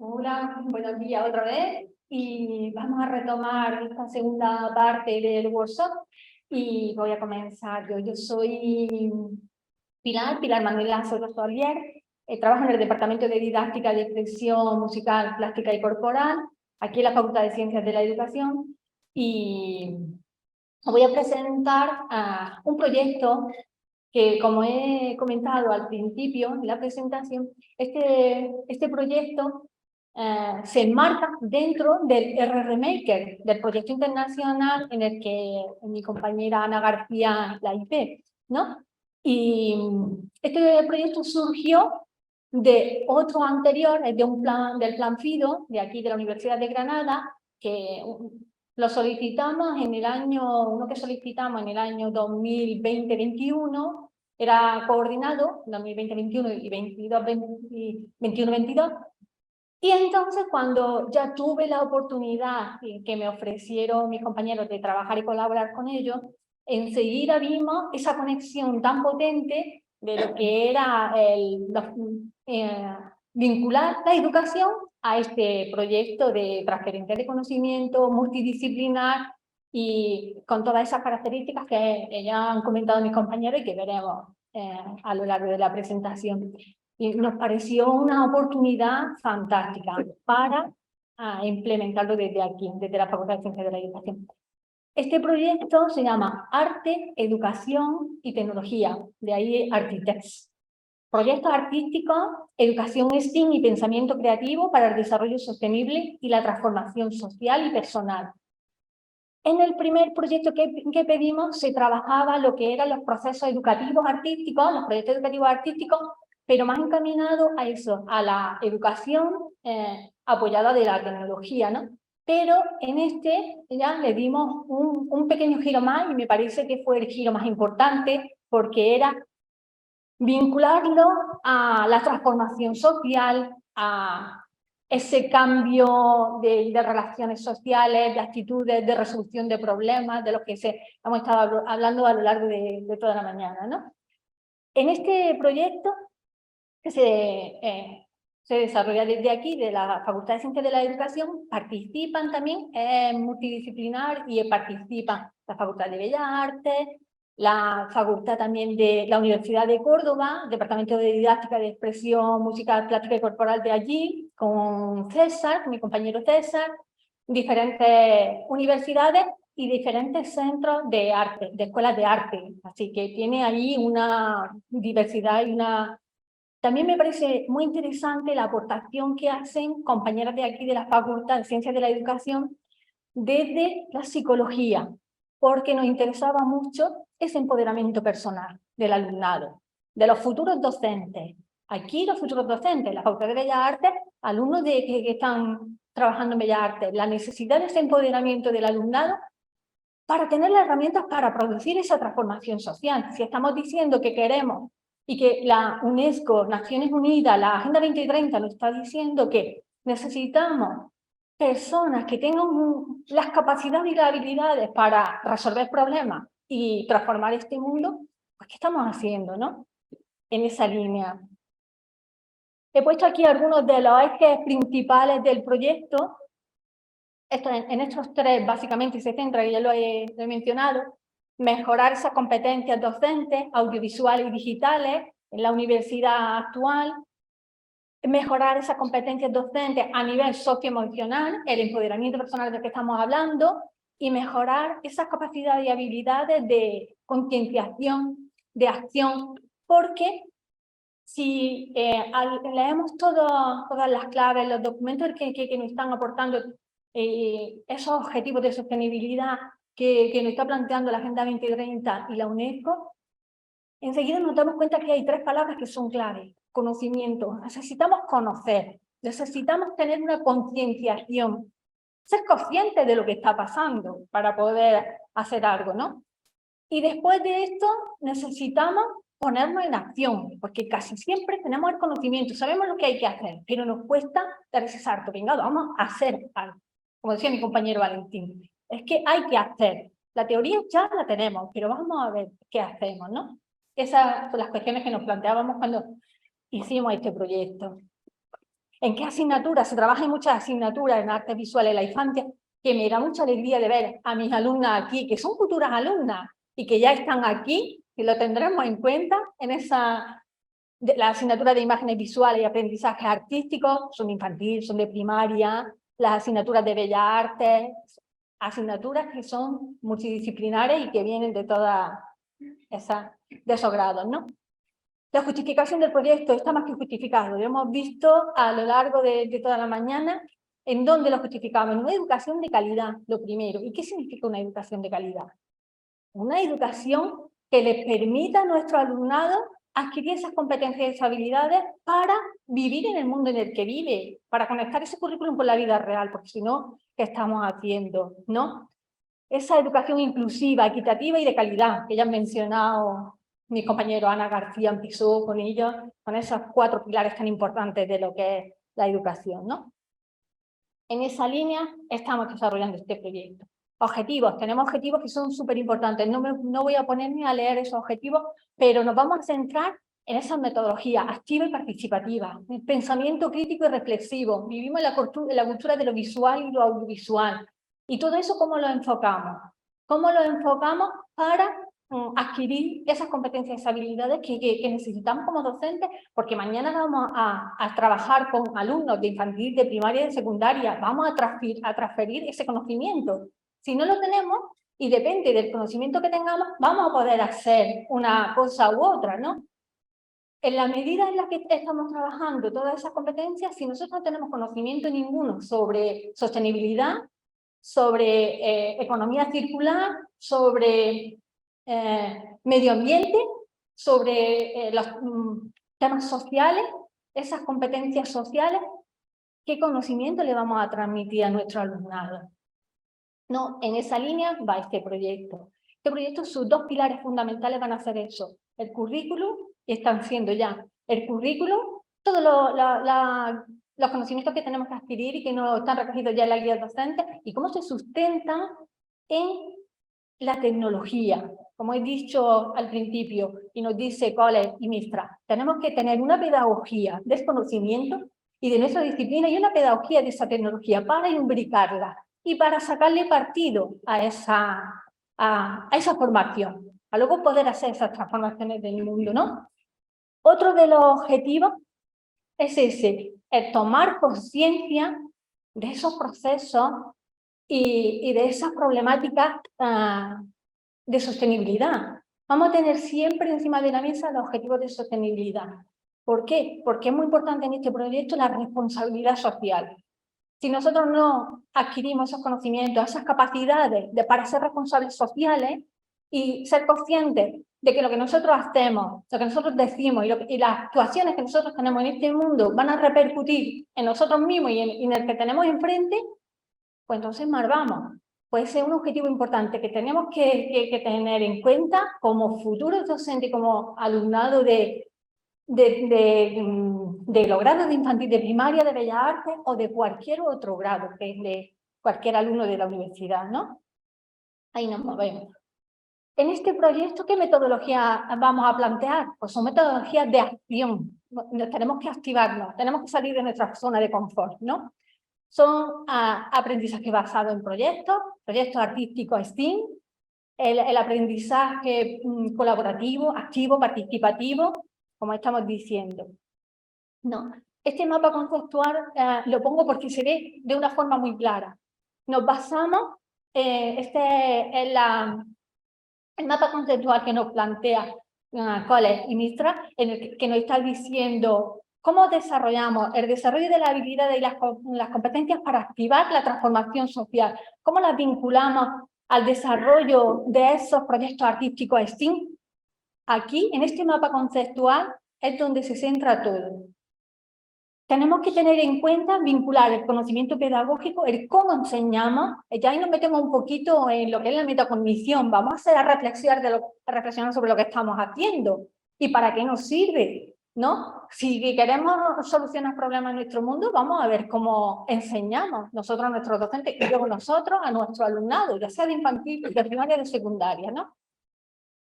Hola, buenos días otra vez y vamos a retomar esta segunda parte del workshop y voy a comenzar yo. Yo soy Pilar Manuela Soto Solier, trabajo en el Departamento de Didáctica de Expresión Musical, Plástica y Corporal, aquí en la Facultad de Ciencias de la Educación, y os voy a presentar un proyecto que, como he comentado al principio de la presentación, este proyecto se enmarca dentro del RRMaker, del proyecto internacional en el que mi compañera Ana García la IP, ¿no? Y este proyecto surgió de otro anterior, del plan FIDO, de aquí de la Universidad de Granada, que lo solicitamos en el año, uno que solicitamos en el año 2020-21, era coordinado, 2020-21 y 21-22, y entonces cuando ya tuve la oportunidad que me ofrecieron mis compañeros de trabajar y colaborar con ellos, enseguida vimos esa conexión tan potente de lo que era vincular la educación a este proyecto de transferencia de conocimiento multidisciplinar y con todas esas características que ya han comentado mis compañeros y que veremos a lo largo de la presentación. Y nos pareció una oportunidad fantástica para implementarlo desde aquí, desde la Facultad de Ciencias de la Educación. Este proyecto se llama Arte, Educación y Tecnología, de ahí Artitex. Proyectos artísticos, educación STEAM y pensamiento creativo para el desarrollo sostenible y la transformación social y personal. En el primer proyecto que pedimos se trabajaba lo que eran los procesos educativos artísticos, los proyectos educativos artísticos, pero más encaminado a eso, a la educación apoyada de la tecnología, ¿no? Pero en este ya le dimos un pequeño giro más y me parece que fue el giro más importante porque era vincularlo a la transformación social, a ese cambio de relaciones sociales, de actitudes, de resolución de problemas, de los que hemos estado hablando a lo largo de toda la mañana, ¿no? En este proyecto que se desarrolla desde aquí, de la Facultad de Ciencias de la Educación, participan también multidisciplinar y participan la Facultad de Bellas Artes, la Facultad también de la Universidad de Córdoba, Departamento de Didáctica de Expresión Musical, Plástica y Corporal de allí, con César, mi compañero César, diferentes universidades y diferentes centros de arte, de escuelas de arte. Así que tiene ahí una diversidad y una... También me parece muy interesante la aportación que hacen compañeras de aquí de la Facultad de Ciencias de la Educación desde la psicología, porque nos interesaba mucho ese empoderamiento personal del alumnado, de los futuros docentes. Aquí los futuros docentes, la Facultad de Bellas Artes, alumnos que están trabajando en Bellas Artes, la necesidad de ese empoderamiento del alumnado para tener las herramientas para producir esa transformación social. Si estamos diciendo que queremos y que la UNESCO, Naciones Unidas, la Agenda 2030 nos está diciendo que necesitamos personas que tengan las capacidades y las habilidades para resolver problemas y transformar este mundo, pues ¿qué estamos haciendo, no? En esa línea. He puesto aquí algunos de los ejes principales del proyecto. En estos tres básicamente se centra, ya lo he mencionado, mejorar esas competencias docentes, audiovisuales y digitales en la universidad actual, mejorar esas competencias docentes a nivel socioemocional, el empoderamiento personal del que estamos hablando, y mejorar esas capacidades y habilidades de concienciación, de acción, porque si leemos todas las claves, los documentos que nos están aportando esos objetivos de sostenibilidad que nos está planteando la Agenda 2030 y la UNESCO, enseguida nos damos cuenta que hay tres palabras que son claves. Conocimiento. Necesitamos conocer, necesitamos tener una concienciación, ser conscientes de lo que está pasando para poder hacer algo, ¿no? Y después de esto necesitamos ponernos en acción, porque casi siempre tenemos el conocimiento, sabemos lo que hay que hacer, pero nos cuesta dar ese salto. Venga, vamos a hacer algo. Como decía mi compañero Valentín, es que hay que hacer. La teoría ya la tenemos, pero vamos a ver qué hacemos, ¿no? Esas son las cuestiones que nos planteábamos cuando hicimos este proyecto. en qué asignaturas, se trabaja en muchas asignaturas en artes visuales en la infancia, que me da mucha alegría de ver a mis alumnas aquí, que son futuras alumnas y que ya están aquí, y lo tendremos en cuenta en la asignatura de imágenes visuales y aprendizajes artísticos, son de infantil, son de primaria, las asignaturas de bellas artes, asignaturas que son multidisciplinares y que vienen de de esos grados, ¿no? La justificación del proyecto está más que justificado. Lo hemos visto a lo largo de toda la mañana en dónde lo justificamos. En una educación de calidad, lo primero. ¿Y qué significa una educación de calidad? Una educación que les permita a nuestro alumnado adquirir esas competencias y esas habilidades para vivir en el mundo en el que vive, para conectar ese currículum con la vida real, porque si no, ¿qué estamos haciendo? ¿No? Esa educación inclusiva, equitativa y de calidad, que ya han mencionado mis compañeros Ana García empezó con ellos, con esos 4 pilares tan importantes de lo que es la educación, ¿no? En esa línea estamos desarrollando este proyecto. Objetivos, tenemos objetivos que son súper importantes. No voy a ponerme a leer esos objetivos, pero nos vamos a centrar en esas metodologías activa y participativa, el pensamiento crítico y reflexivo. Vivimos en la cultura de lo visual y lo audiovisual. Y todo eso, ¿cómo lo enfocamos? ¿Cómo lo enfocamos para adquirir esas competencias, esas habilidades que necesitamos como docentes? Porque mañana vamos a trabajar con alumnos de infantil, de primaria y de secundaria. Vamos a transferir ese conocimiento. Si no lo tenemos, y depende del conocimiento que tengamos, vamos a poder hacer una cosa u otra, ¿no? En la medida en la que estamos trabajando todas esas competencias, si nosotros no tenemos conocimiento ninguno sobre sostenibilidad, sobre economía circular, sobre medio ambiente, sobre los temas sociales, esas competencias sociales, ¿qué conocimiento le vamos a transmitir a nuestro alumnado? No, en esa línea va este proyecto. Este proyecto, sus 2 pilares fundamentales van a ser eso, el currículum, y están siendo ya el currículum, todos los conocimientos que tenemos que adquirir y que no están recogidos ya en la guía docente, y cómo se sustentan en la tecnología. Como he dicho al principio, y nos dice Cole y Mistra, tenemos que tener una pedagogía de ese conocimiento y de nuestra disciplina y una pedagogía de esa tecnología para imbricarla y para sacarle partido a esa formación, a luego poder hacer esas transformaciones del mundo, ¿no? Otro de los objetivos es ese, el tomar conciencia de esos procesos y de esas problemáticas de sostenibilidad. Vamos a tener siempre encima de la mesa los objetivos de sostenibilidad. ¿Por qué? Porque es muy importante en este proyecto la responsabilidad social. Si nosotros no adquirimos esos conocimientos, esas capacidades para ser responsables sociales y ser conscientes de que lo que nosotros hacemos, lo que nosotros decimos y las actuaciones que nosotros tenemos en este mundo van a repercutir en nosotros mismos y en el que tenemos enfrente, pues entonces mal vamos. Puede ser un objetivo importante que tenemos que tener en cuenta como futuros docentes, como alumnado de los grados de infantil, de primaria, de bellas artes o de cualquier otro grado, que es de cualquier alumno de la universidad, ¿no? Ahí nos movemos. En este proyecto, ¿qué metodología vamos a plantear? Pues son metodologías de acción. Tenemos que activarnos, tenemos que salir de nuestra zona de confort, ¿no? Son aprendizaje basado en proyectos artísticos STEAM, el aprendizaje colaborativo, activo, participativo, como estamos diciendo. No, este mapa conceptual lo pongo porque se ve de una forma muy clara. Nos basamos, el mapa conceptual que nos plantea Cole y Mistra, en el que nos está diciendo cómo desarrollamos el desarrollo de las habilidades y las competencias para activar la transformación social, cómo las vinculamos al desarrollo de esos proyectos artísticos STEAM. Aquí, en este mapa conceptual, es donde se centra todo. Tenemos que tener en cuenta, vincular el conocimiento pedagógico, el cómo enseñamos, ya ahí nos metemos un poquito en lo que es la metacognición, vamos a reflexionar sobre lo que estamos haciendo y para qué nos sirve, ¿no? Si queremos solucionar problemas en nuestro mundo, vamos a ver cómo enseñamos nosotros a nuestros docentes y luego nosotros a nuestro alumnado, ya sea de infantil, de primaria, de secundaria, ¿no?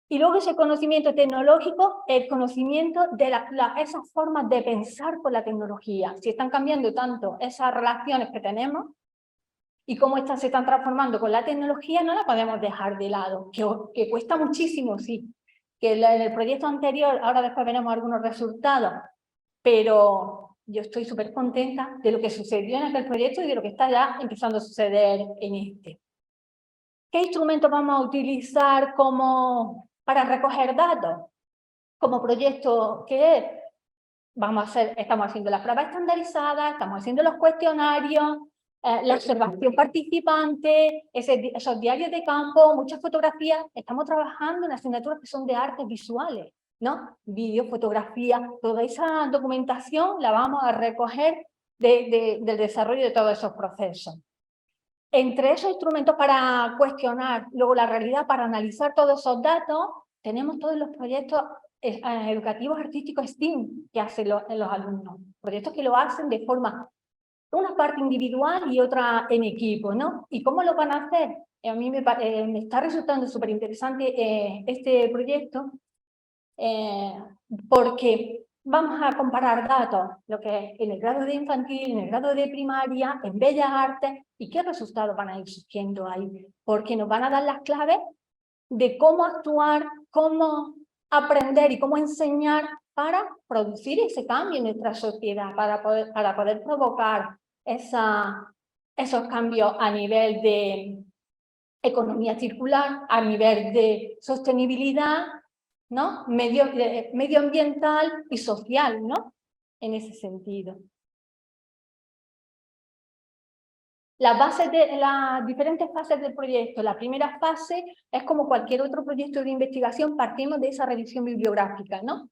Y luego ese conocimiento tecnológico, el conocimiento de esas formas de pensar con la tecnología. Si están cambiando tanto esas relaciones que tenemos y cómo estas se están transformando con la tecnología, no la podemos dejar de lado, que cuesta muchísimo, sí. Que en el proyecto anterior, ahora después veremos algunos resultados, pero yo estoy súper contenta de lo que sucedió en aquel proyecto y de lo que está ya empezando a suceder en este. ¿Qué instrumentos vamos a utilizar para recoger datos? Como proyecto que estamos haciendo las pruebas estandarizadas, estamos haciendo los cuestionarios, la observación participante, esos diarios de campo, muchas fotografías. Estamos trabajando en asignaturas que son de artes visuales, ¿no? Vídeo, fotografía, toda esa documentación la vamos a recoger del desarrollo de todos esos procesos. Entre esos instrumentos para cuestionar, luego la realidad, para analizar todos esos datos, tenemos todos los proyectos educativos artísticos STEAM que hacen los alumnos. Proyectos que lo hacen de forma, una parte individual y otra en equipo, ¿no? ¿Y cómo lo van a hacer? A mí me está resultando súper interesante este proyecto porque vamos a comparar datos, lo que es en el grado de infantil, en el grado de primaria, en bellas artes, y qué resultados van a ir surgiendo ahí, porque nos van a dar las claves de cómo actuar, cómo aprender y cómo enseñar para producir ese cambio en nuestra sociedad, para poder provocar esos cambios a nivel de economía circular, a nivel de sostenibilidad, ¿no? Medioambiental y social, ¿no? En ese sentido. Las diferentes fases del proyecto. La primera fase es como cualquier otro proyecto de investigación, partimos de esa revisión bibliográfica, ¿no?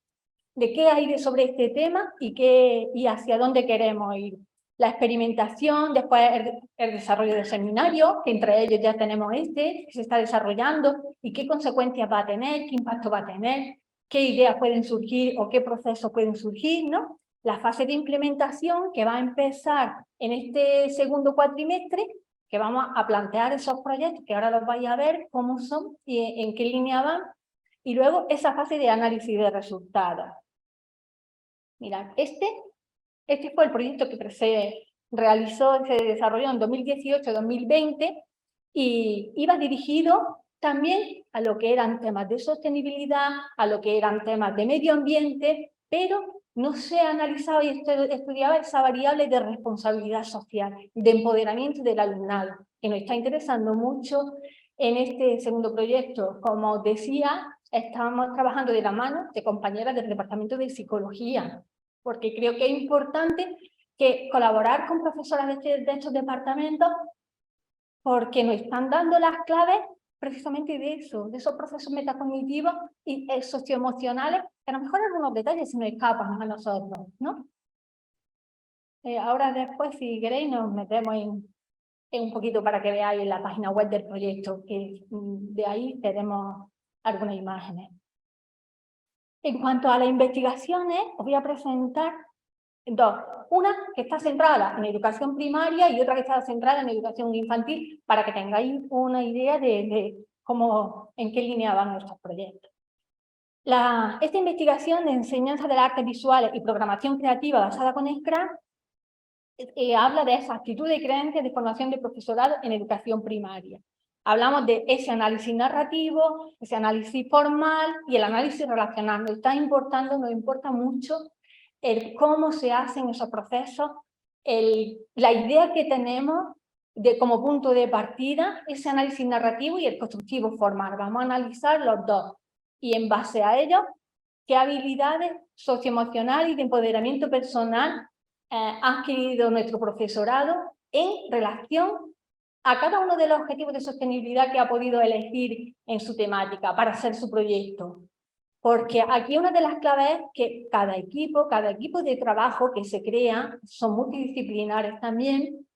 De qué hay sobre este tema y hacia dónde queremos ir. La experimentación, después el desarrollo de seminarios, que entre ellos ya tenemos que se está desarrollando, y qué consecuencias va a tener, qué impacto va a tener, qué ideas pueden surgir o qué procesos pueden surgir, ¿no? La fase de implementación, que va a empezar en este segundo cuatrimestre, que vamos a plantear esos proyectos, que ahora los vais a ver cómo son y en qué línea van, y luego esa fase de análisis de resultados. Mirad, este fue el proyecto que se realizó, se desarrolló en 2018-2020 y iba dirigido también a lo que eran temas de sostenibilidad, a lo que eran temas de medio ambiente, pero no se ha analizado y estudiaba esa variable de responsabilidad social, de empoderamiento del alumnado, que nos está interesando mucho en este segundo proyecto. Como os decía, estamos trabajando de la mano de compañeras del Departamento de Psicología, porque creo que es importante colaborar con profesoras de estos departamentos, porque nos están dando las claves precisamente de eso, de esos procesos metacognitivos y socioemocionales, que a lo mejor algunos detalles se nos escapan a nosotros, ¿no? Ahora después, si queréis, nos metemos en un poquito para que veáis en la página web del proyecto, que de ahí tenemos algunas imágenes. En cuanto a las investigaciones, os voy a presentar dos. Una que está centrada en educación primaria y otra que está centrada en educación infantil, para que tengáis una idea de cómo, en qué línea van nuestros proyectos. Esta investigación de enseñanza de las artes visuales y programación creativa basada con Scrum habla de esa actitud y creencias de formación de profesorado en educación primaria. Hablamos de ese análisis narrativo, ese análisis formal y el análisis relacional. Nos importa mucho el cómo se hacen esos procesos, la idea que tenemos como punto de partida, ese análisis narrativo y el constructivo formal. Vamos a analizar los dos y en base a ello, qué habilidades socioemocionales y de empoderamiento personal ha adquirido nuestro profesorado en relación a cada uno de los objetivos de sostenibilidad que ha podido elegir en su temática para hacer su proyecto. Porque aquí una de las claves es que cada equipo de trabajo que se crea, son multidisciplinares también,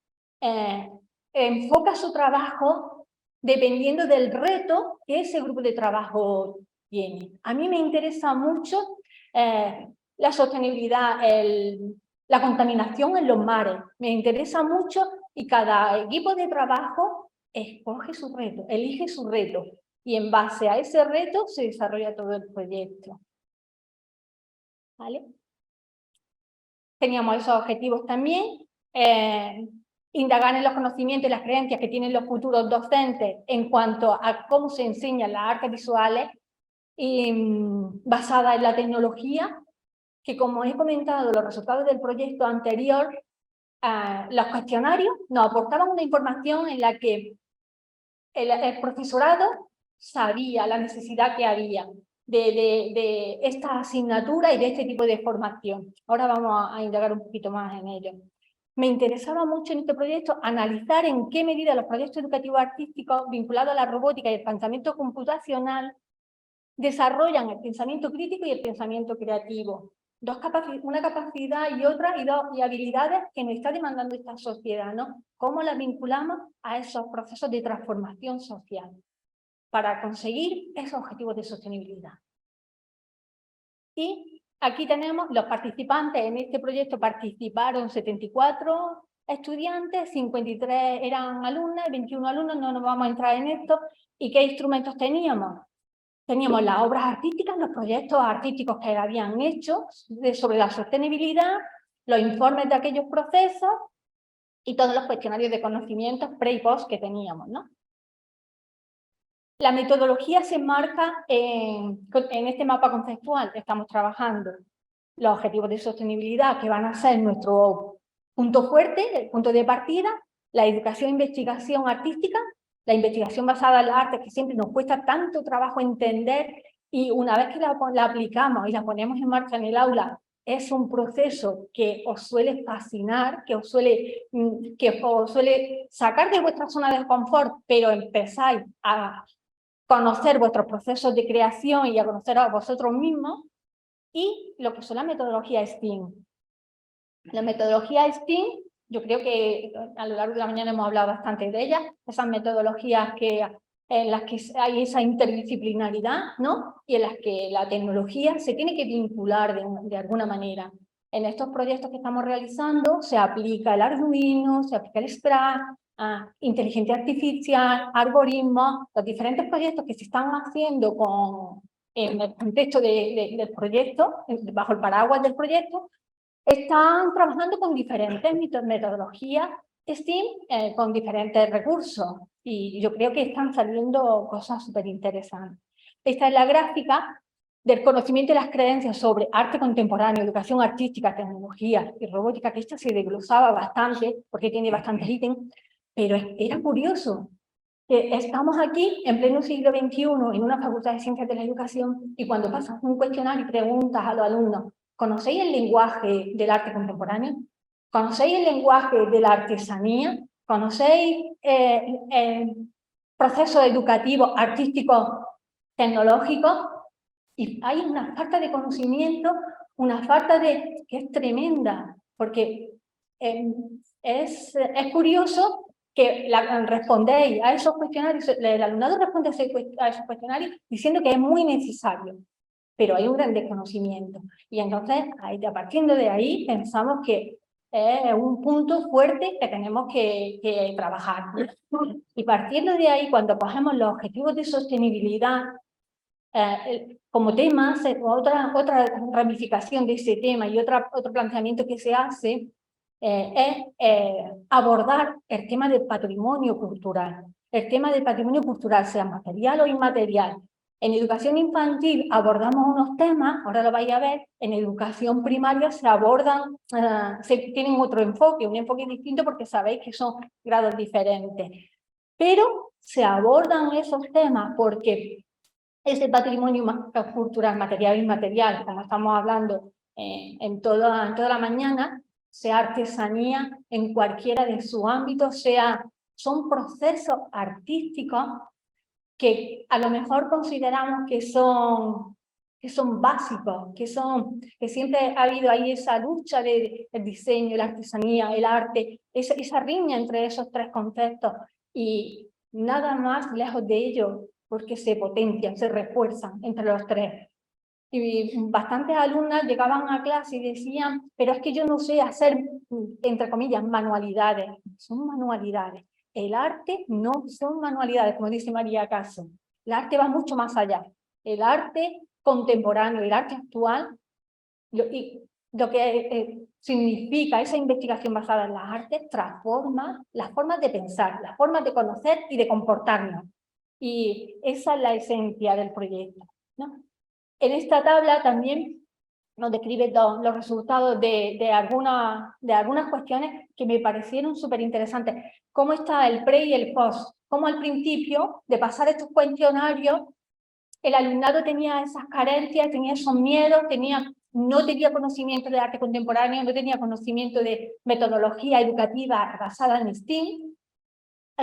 enfoca su trabajo dependiendo del reto que ese grupo de trabajo tiene. A mí me interesa mucho la sostenibilidad, la contaminación en los mares. Me interesa mucho y cada equipo de trabajo escoge su reto, elige su reto. Y en base a ese reto se desarrolla todo el proyecto. ¿Vale? Teníamos esos objetivos también. Indagar en los conocimientos y las creencias que tienen los futuros docentes en cuanto a cómo se enseñan las artes visuales basadas en la tecnología, que como he comentado, los resultados del proyecto anterior, los cuestionarios nos aportaban una información en la que el profesorado sabía la necesidad que había de esta asignatura y de este tipo de formación. Ahora vamos a indagar un poquito más en ello. Me interesaba mucho en este proyecto analizar en qué medida los proyectos educativos artísticos vinculados a la robótica y el pensamiento computacional desarrollan el pensamiento crítico y el pensamiento creativo. Una capacidad y habilidades que nos está demandando esta sociedad, ¿no? ¿Cómo las vinculamos a esos procesos de transformación social para conseguir esos objetivos de sostenibilidad? Y aquí tenemos los participantes. En este proyecto participaron 74 estudiantes, 53 eran alumnas, 21 alumnos, no nos vamos a entrar en esto. ¿Y qué instrumentos teníamos? Teníamos las obras artísticas, los proyectos artísticos que habían hecho sobre la sostenibilidad, los informes de aquellos procesos y todos los cuestionarios de conocimientos pre y post que teníamos, ¿no? La metodología se enmarca en este mapa conceptual que estamos trabajando. Los objetivos de sostenibilidad que van a ser nuestro punto fuerte, el punto de partida, la educación e investigación artística, la investigación basada en las artes que siempre nos cuesta tanto trabajo entender y una vez que la aplicamos y la ponemos en marcha en el aula, es un proceso que os suele fascinar, que os suele sacar de vuestra zona de confort, pero empezáis a conocer vuestros procesos de creación y a conocer a vosotros mismos, y lo que son las metodologías STEAM. La metodología STEAM, yo creo que a lo largo de la mañana hemos hablado bastante de ellas, esas metodologías en las que hay esa interdisciplinaridad, ¿no? Y en las que la tecnología se tiene que vincular de alguna manera. En estos proyectos que estamos realizando se aplica el Arduino, se aplica el Scratch, inteligencia artificial, algoritmos, los diferentes proyectos que se están haciendo en el contexto del proyecto, bajo el paraguas del proyecto, están trabajando con diferentes metodologías STEAM, con diferentes recursos, y yo creo que están saliendo cosas súper interesantes. Esta es la gráfica del conocimiento y las creencias sobre arte contemporáneo, educación artística, tecnología y robótica, que esta se desglosaba bastante, porque tiene bastantes ítems, pero era curioso que estamos aquí en pleno siglo XXI en una facultad de Ciencias de la Educación y cuando pasas un cuestionario y preguntas a los alumnos, ¿conocéis el lenguaje del arte contemporáneo? ¿Conocéis el lenguaje de la artesanía? ¿Conocéis el proceso educativo, artístico, tecnológico? Y hay una falta de conocimiento, una falta que es tremenda, porque es curioso que respondéis a esos cuestionarios, el alumnado responde a esos cuestionarios diciendo que es muy necesario, pero hay un gran desconocimiento. Y entonces, partiendo de ahí, pensamos que es un punto fuerte que tenemos que trabajar. Y partiendo de ahí, cuando cogemos los objetivos de sostenibilidad como tema, otra ramificación de ese tema y otro planteamiento que se hace es abordar el tema del patrimonio cultural. El tema del patrimonio cultural, sea material o inmaterial. En educación infantil abordamos unos temas, ahora lo vais a ver, en educación primaria se abordan, tienen otro enfoque, un enfoque distinto porque sabéis que son grados diferentes. Pero se abordan esos temas porque ese patrimonio cultural, material e inmaterial, como estamos hablando en toda la mañana, sea artesanía en cualquiera de sus ámbitos, son procesos artísticos que a lo mejor consideramos que son básicos, que siempre ha habido ahí esa lucha del diseño, la artesanía, el arte, esa riña entre esos tres conceptos, y nada más lejos de ello, porque se potencian, se refuerzan entre los tres. Y bastantes alumnas llegaban a clase y decían, pero es que yo no sé hacer, entre comillas, manualidades. Son manualidades. El arte no son manualidades, como dice María Caso. El arte va mucho más allá. El arte contemporáneo, el arte actual, lo que significa esa investigación basada en las artes, transforma las formas de pensar, las formas de conocer y de comportarnos. Y esa es la esencia del proyecto, ¿no? En esta tabla también nos describe los resultados de algunas cuestiones que me parecieron súper interesantes. Cómo está el pre y el post. Cómo al principio de pasar estos cuestionarios, el alumnado tenía esas carencias, tenía esos miedos, no tenía conocimiento de arte contemporáneo, no tenía conocimiento de metodología educativa basada en STEAM,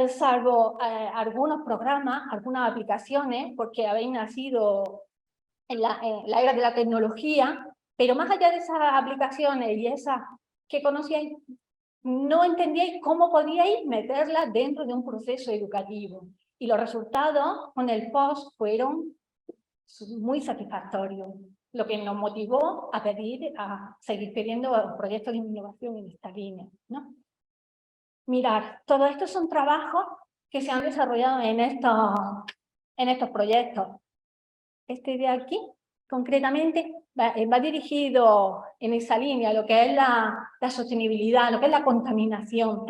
salvo algunos programas, algunas aplicaciones, porque habéis nacido en la era de la tecnología, pero más allá de esas aplicaciones y esas que conocíais, no entendíais cómo podíais meterlas dentro de un proceso educativo. Y los resultados con el post fueron muy satisfactorios, lo que nos motivó a seguir pidiendo proyectos de innovación en esta línea, ¿no? Mirad, todo esto son trabajos que se han desarrollado en estos proyectos. Este de aquí, concretamente, va dirigido en esa línea, lo que es la sostenibilidad, lo que es la contaminación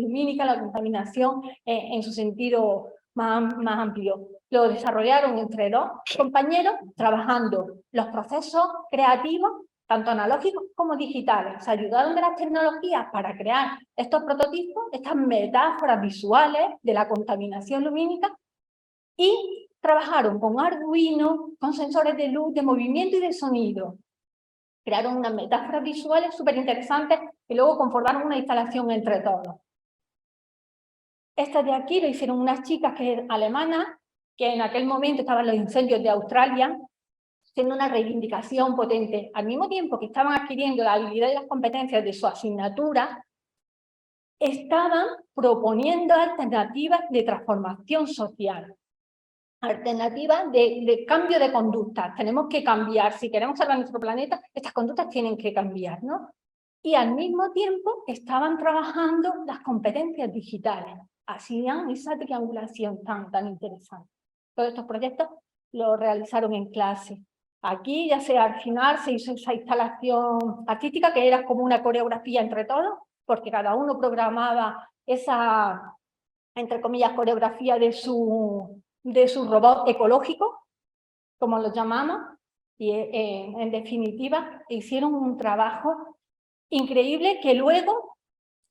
lumínica, la contaminación en su sentido más amplio. Lo desarrollaron entre dos compañeros trabajando los procesos creativos, tanto analógicos como digitales. Se ayudaron de las tecnologías para crear estos prototipos, estas metáforas visuales de la contaminación lumínica, y trabajaron con Arduino, con sensores de luz, de movimiento y de sonido. Crearon unas metáforas visuales súper interesantes y luego conformaron una instalación entre todos. Esta de aquí lo hicieron unas chicas alemanas, que en aquel momento estaban los incendios de Australia, siendo una reivindicación potente. Al mismo tiempo que estaban adquiriendo la habilidad y las competencias de su asignatura, estaban proponiendo alternativas de transformación social, alternativas de cambio de conducta. Tenemos que cambiar. Si queremos salvar nuestro planeta, estas conductas tienen que cambiar, ¿no? Y al mismo tiempo estaban trabajando las competencias digitales. Hacían esa triangulación tan interesante. Todos estos proyectos los realizaron en clase. Aquí ya al final se hizo esa instalación artística que era como una coreografía entre todos, porque cada uno programaba esa, entre comillas, coreografía de su robot ecológico, como lo llamamos, y en definitiva hicieron un trabajo increíble que luego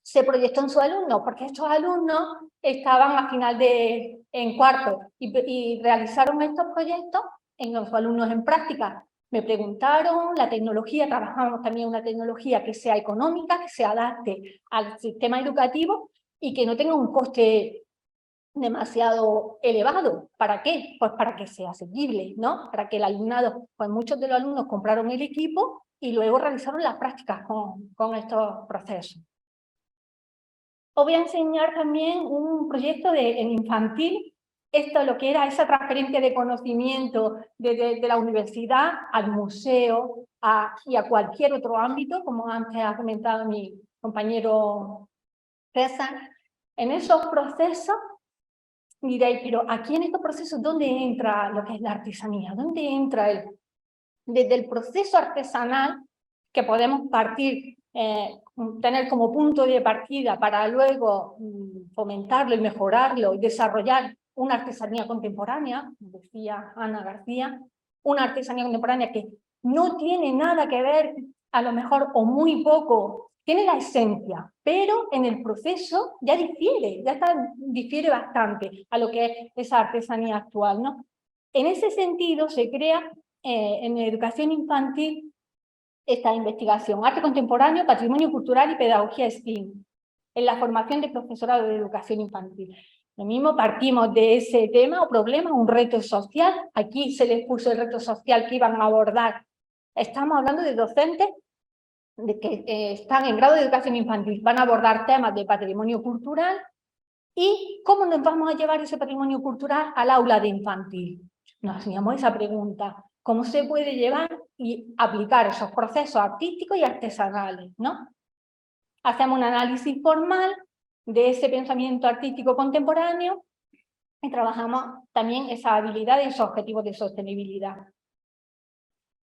se proyectó en sus alumnos, porque estos alumnos estaban a final en cuarto y realizaron estos proyectos en los alumnos en práctica. Me preguntaron la tecnología, trabajamos también una tecnología que sea económica, que se adapte al sistema educativo y que no tenga un coste demasiado elevado. ¿Para qué? Pues para que sea asequible, ¿no? Para que el alumnado, pues muchos de los alumnos compraron el equipo y luego realizaron las prácticas con estos procesos. Os voy a enseñar también un proyecto en infantil. Esto es lo que era esa transferencia de conocimiento de la universidad al museo y a cualquier otro ámbito, como antes ha comentado mi compañero César. En esos procesos diréis, pero aquí en estos procesos, ¿dónde entra lo que es la artesanía? ¿Dónde entra desde el proceso artesanal que podemos tener como punto de partida para luego fomentarlo y mejorarlo y desarrollar una artesanía contemporánea, decía Ana García, una artesanía contemporánea que no tiene nada que ver, a lo mejor, o muy poco, tiene la esencia, pero en el proceso ya difiere bastante a lo que es esa artesanía actual, ¿no? En ese sentido se crea en educación infantil esta investigación, arte contemporáneo, patrimonio cultural y pedagogía STEAM, en la formación de profesorado de educación infantil. Lo mismo, partimos de ese tema o problema, un reto social. Aquí se les puso el reto social que iban a abordar. Estamos hablando de docentes que están en grado de educación infantil, van a abordar temas de patrimonio cultural y cómo nos vamos a llevar ese patrimonio cultural al aula de infantil. Nos hacíamos esa pregunta, ¿cómo se puede llevar y aplicar esos procesos artísticos y artesanales, ¿no? Hacemos un análisis formal de ese pensamiento artístico contemporáneo y trabajamos también esas habilidades y esos objetivos de sostenibilidad.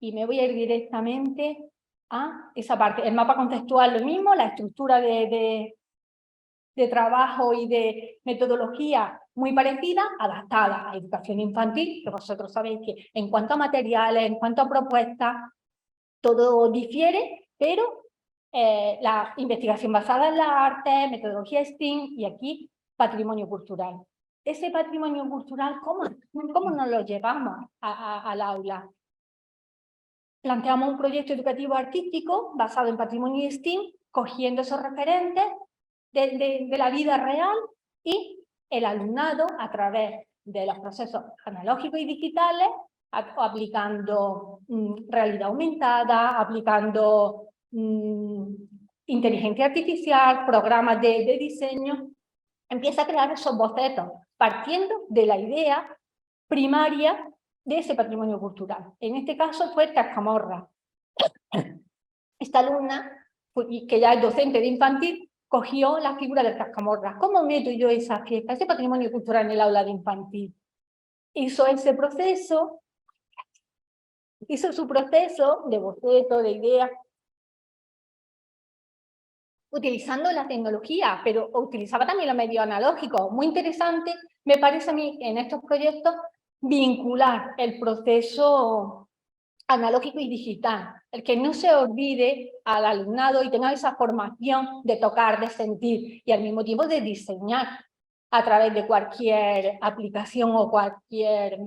Y me voy a ir directamente a esa parte. El mapa conceptual lo mismo, la estructura de trabajo y de metodología muy parecida, adaptada a educación infantil, que vosotros sabéis que en cuanto a materiales, en cuanto a propuestas, todo difiere, pero la investigación basada en la arte, metodología STEAM y aquí patrimonio cultural. Ese patrimonio cultural, ¿cómo nos lo llevamos al aula? Planteamos un proyecto educativo artístico basado en patrimonio STEAM, cogiendo esos referentes de la vida real y el alumnado a través de los procesos analógicos y digitales, aplicando realidad aumentada, aplicando inteligencia artificial, programas de diseño, empieza a crear esos bocetos, partiendo de la idea primaria de ese patrimonio cultural. En este caso fue Cascamorra. Esta alumna, que ya es docente de infantil, cogió la figura del Cascamorra. ¿Cómo meto yo esa fiesta, ese patrimonio cultural en el aula de infantil? Hizo ese proceso, hizo su proceso de boceto, de idea, utilizando la tecnología, pero utilizaba también los medios analógicos. Muy interesante, me parece a mí, en estos proyectos, vincular el proceso analógico y digital, el que no se olvide al alumnado y tenga esa formación de tocar, de sentir y al mismo tiempo de diseñar a través de cualquier aplicación o cualquier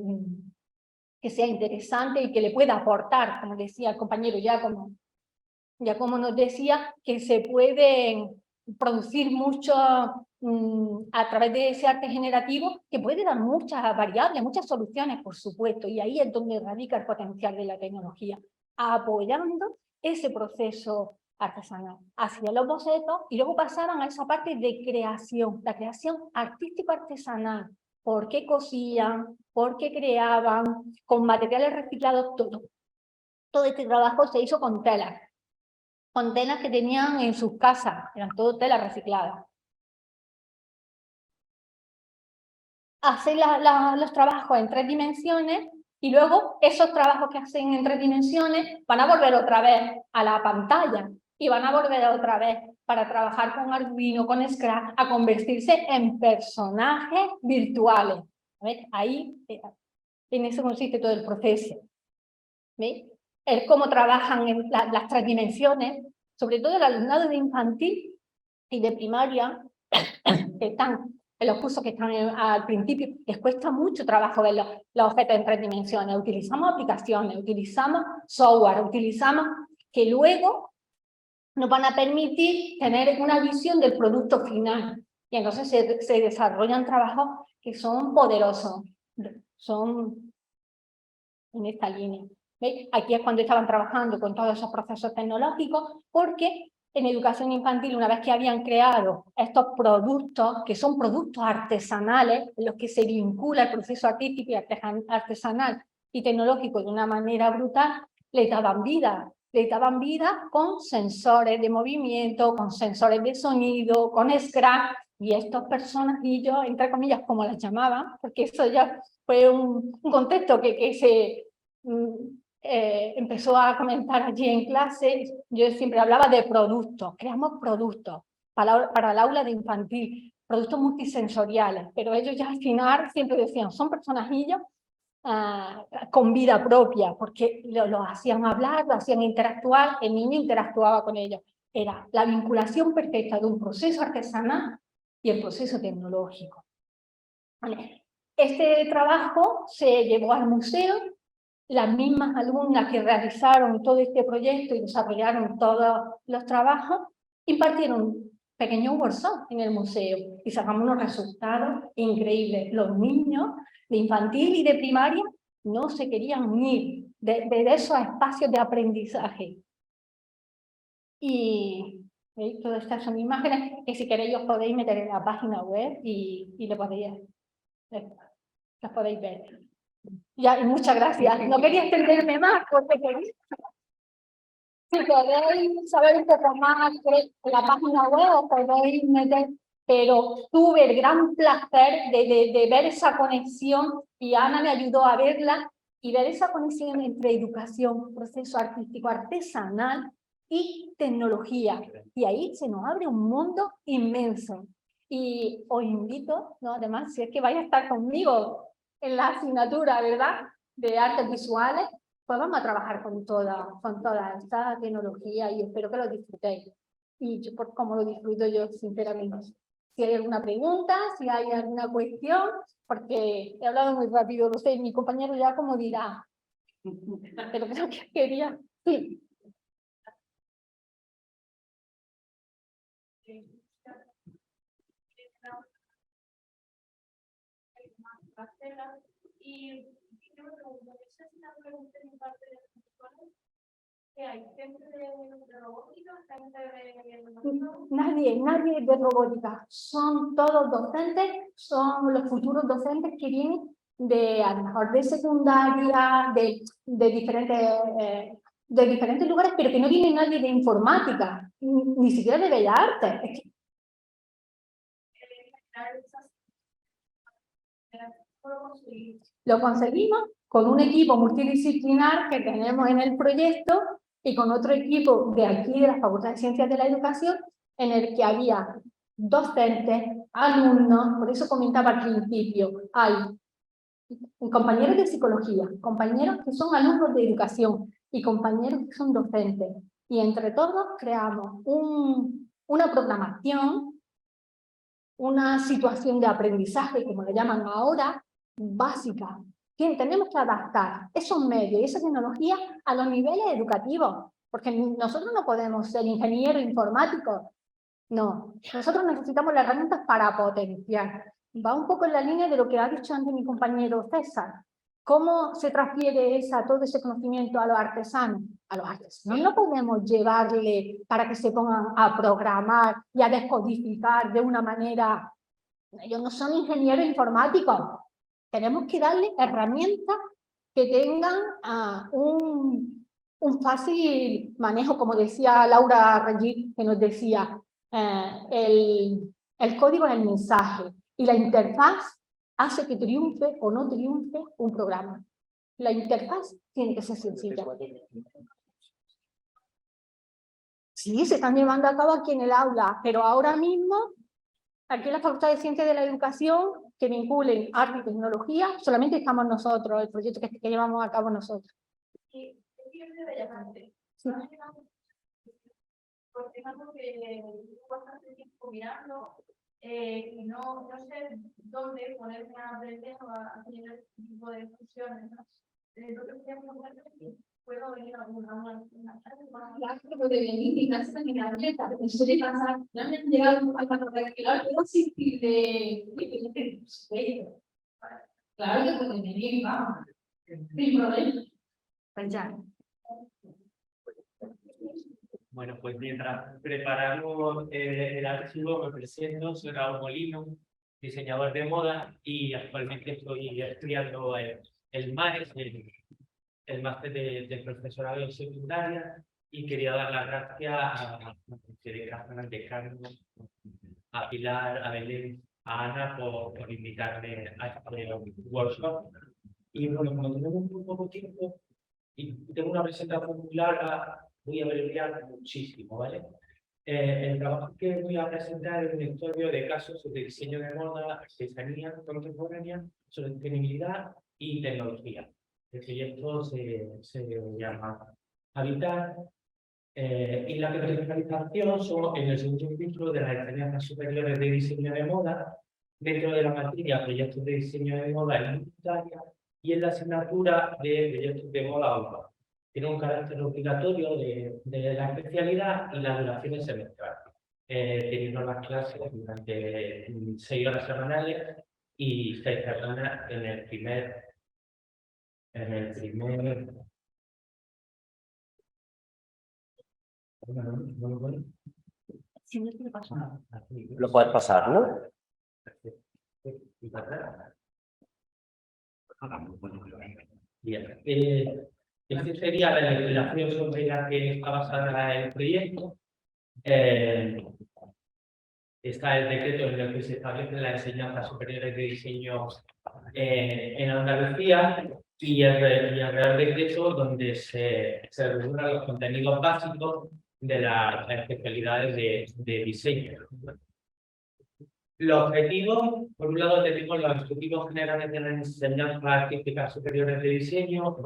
que sea interesante y que le pueda aportar, como decía el compañero Giacomo nos decía, que se pueden producir mucho a través de ese arte generativo, que puede dar muchas variables, muchas soluciones, por supuesto, y ahí es donde radica el potencial de la tecnología, apoyando ese proceso artesanal hacia los bocetos y luego pasaban a esa parte de creación, la creación artístico-artesanal. ¿Por qué cosían? ¿Por qué creaban? Con materiales reciclados, todo. Todo este trabajo se hizo con telas que tenían en sus casas, eran todo telas recicladas. Hacen los trabajos en 3 dimensiones y luego esos trabajos que hacen en 3 dimensiones van a volver otra vez a la pantalla y van a volver otra vez para trabajar con Arduino, con Scratch, a convertirse en personajes virtuales. ¿Ves? Ahí, en eso consiste todo el proceso. ¿Ves? Es cómo trabajan en las 3 dimensiones, sobre todo el alumnado de infantil y de primaria, que están en los cursos que están al principio, les cuesta mucho trabajo ver los objetos en 3 dimensiones. Utilizamos aplicaciones, utilizamos software, utilizamos que luego nos van a permitir tener una visión del producto final. Y entonces se desarrollan trabajos que son poderosos, son en esta línea. ¿Veis? Aquí es cuando estaban trabajando con todos esos procesos tecnológicos, porque en educación infantil, una vez que habían creado estos productos, que son productos artesanales, en los que se vincula el proceso artístico y artesanal y tecnológico de una manera brutal, le daban vida con sensores de movimiento, con sensores de sonido, con scratch, y estos personajillos, entre comillas, como las llamaban, porque eso ya fue un contexto que se empezó a comentar allí en clase. Yo siempre hablaba de productos, creamos productos para el aula de infantil, productos multisensoriales, pero ellos ya al final siempre decían, son personajillos con vida propia, porque lo hacían hablar, lo hacían interactuar, el niño interactuaba con ellos. Era la vinculación perfecta de un proceso artesanal y el proceso tecnológico. ¿Vale? Este trabajo se llevó al museo. Las mismas alumnas que realizaron todo este proyecto y desarrollaron todos los trabajos, impartieron un pequeño workshop en el museo y sacamos unos resultados increíbles. Los niños de infantil y de primaria no se querían ir de esos espacios de aprendizaje. Y ¿veis? Todas estas son imágenes que si queréis os podéis meter en la página web y las podéis ver. Ya, y muchas gracias. No quería extenderme más porque si queréis saber un poco más de la página web os podéis meter pero tuve el gran placer de ver esa conexión y Ana me ayudó a verla y ver esa conexión entre educación, proceso artístico, artesanal y tecnología. Y ahí se nos abre un mundo inmenso. Y os invito, ¿no? Además, si es que vais a estar conmigo en la asignatura, ¿verdad?, de artes visuales, pues vamos a trabajar con toda esta tecnología y espero que lo disfrutéis. Y yo, como lo disfruto yo, sinceramente. Si hay alguna pregunta, si hay alguna cuestión, porque he hablado muy rápido, lo sé, mi compañero ya como dirá, pero creo que quería, sí. Y yo me pregunto, ¿esa es una pregunta en parte de las escuelas? ¿Que hay gente de robótica, gente de... Nadie de robótica. Son todos docentes, son los futuros docentes que vienen de, a lo mejor, de secundaria, de diferentes lugares, pero que no viene nadie de informática, ni siquiera de bellas artes. Lo conseguimos con un equipo multidisciplinar que tenemos en el proyecto y con otro equipo de aquí, de la Facultad de Ciencias de la Educación, en el que había docentes, alumnos, por eso comentaba al principio, hay compañeros de psicología, compañeros que son alumnos de educación y compañeros que son docentes. Y entre todos creamos una programación, una situación de aprendizaje, como le llaman ahora, básica. Tenemos que adaptar esos medios y esa tecnología a los niveles educativos, porque nosotros no podemos ser ingenieros informáticos, no. Nosotros necesitamos las herramientas para potenciar. Va un poco en la línea de lo que ha dicho antes mi compañero César. ¿Cómo se transfiere todo ese conocimiento a los artesanos? A los artesanos no podemos llevarle para que se pongan a programar y a descodificar de una manera... Ellos no son ingenieros informáticos. Tenemos que darle herramientas que tengan un fácil manejo, como decía Laura Regis, que nos decía, el código es el mensaje y la interfaz hace que triunfe o no triunfe un programa. La interfaz tiene que ser sencilla. Sí, se están llevando a cabo aquí en el aula, pero ahora mismo, aquí en la Facultad de Ciencias de la Educación, que vinculen arte y tecnología, solamente estamos nosotros, el proyecto que llevamos a cabo nosotros. Sí. Porque es algo que llevo bastante tiempo mirando y no sé dónde ponerme a aprender o a hacer este tipo de discusiones, ¿no? Entonces, puedo venir a una clase, puedo venir y clases en la dieta, porque suele pasar, no me han llegado a particular, pero sí de claro que pueden venir, vamos, sin problema. Pensar. Bueno, pues mientras preparamos el archivo, me presento, soy Raúl Molino, diseñador de moda, y actualmente estoy estudiando el MAES, el máster de profesorado en secundaria, y quería dar las gracias a Carlos, a Pilar, a Belén, a Ana por invitarme a este workshop. Y bueno, como tenemos muy poco tiempo y tengo una presentación muy larga, voy a abreviar muchísimo, ¿vale? El trabajo que voy a presentar es un estudio de casos de diseño de moda, artesanía contemporánea, sostenibilidad y tecnología. El proyecto se llama Habitar y la categorización son en el segundo ciclo de las enseñanzas superiores de diseño de moda, dentro de la materia proyectos de diseño de moda en voluntaria y en la asignatura de proyectos de moda urbana. Tiene un carácter obligatorio de la especialidad y la duración es semestral, teniendo las clases durante 6 horas semanales y 6 semanas en el primer Lo puedes pasar, ¿no? Bien. Esta sería la legislación sobre la que está basada el proyecto. está el decreto en el que se establecen las enseñanzas superiores de diseño en Andalucía y el Real Decreto donde se regulan los contenidos básicos de las especialidades de diseño. Los objetivos, por un lado tenemos los objetivos generales de las enseñanzas artísticas superiores de diseño,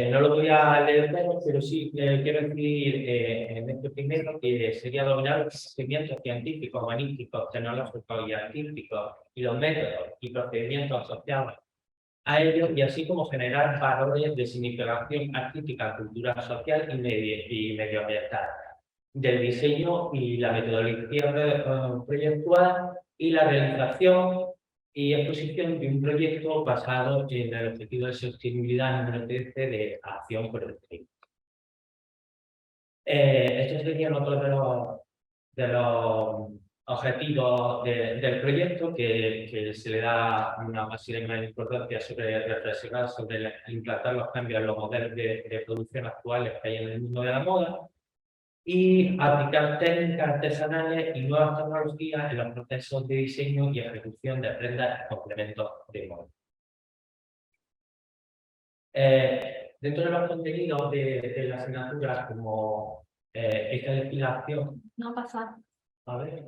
no lo voy a leer todo, pero sí quiero decir en este primero que sería dominar los conocimientos científicos, humanísticos, tecnológicos y artísticos y los métodos y procedimientos asociados a ellos, y así como generar valores de significación artística, cultural, social y medioambiental, del diseño y la metodología proyectual y la realización y exposición de un proyecto basado en el objetivo de sostenibilidad número 13 de acción por el clima. Estos serían otros de los objetivos del proyecto que se le da una máxima importancia sobre reflexionar sobre implantar los cambios en los modelos de producción actuales que hay en el mundo de la moda y aplicar técnicas artesanales y nuevas tecnologías en los procesos de diseño y ejecución de prendas y complementos de moda. Dentro de los contenidos de la asignatura, como esta legislación... No pasa. A ver...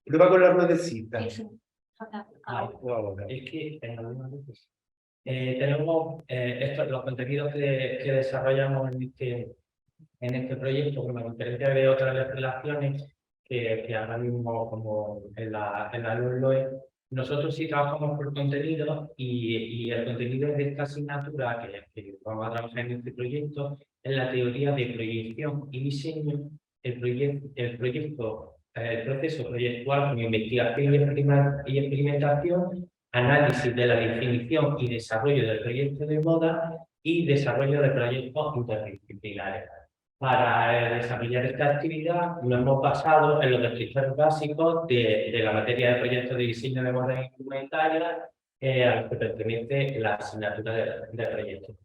Prueba con la ruedecita. Eso. Es que en algunas veces tenemos los contenidos que desarrollamos en este proyecto, con la diferencia de otras legislaciones que ahora mismo, como en la LOE, nosotros sí trabajamos por contenido y el contenido de esta asignatura que vamos a trabajar en este proyecto es la teoría de proyección y diseño, el proceso proyectual con investigación y experimentación, análisis de la definición y desarrollo del proyecto de moda y desarrollo de proyectos interdisciplinares. Para desarrollar esta actividad nos hemos basado en los descriptores básicos de la materia de proyectos de diseño de moda indumentaria a los que pertenece la asignatura de proyectos.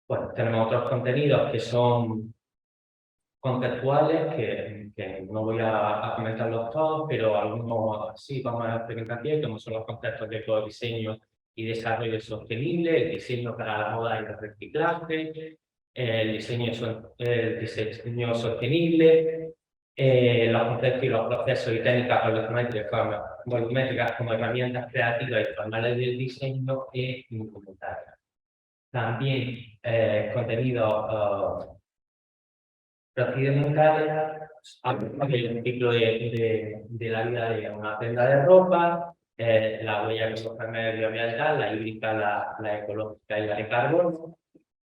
Bueno, tenemos otros contenidos que son conceptuales, que no voy a comentarlos todos, pero algunos sí vamos a experimentar aquí, como son los conceptos de ecodiseño y desarrollo sostenible, el diseño para la moda y el reciclaje, el diseño sostenible, los conceptos y los procesos y técnicas volumétricas como herramientas creativas y formales del diseño e instrumentales. También contenidos procedimentales, el ciclo de la vida de una prenda de ropa, la huella medioambiental, la hídrica, la ecológica y la de carbono,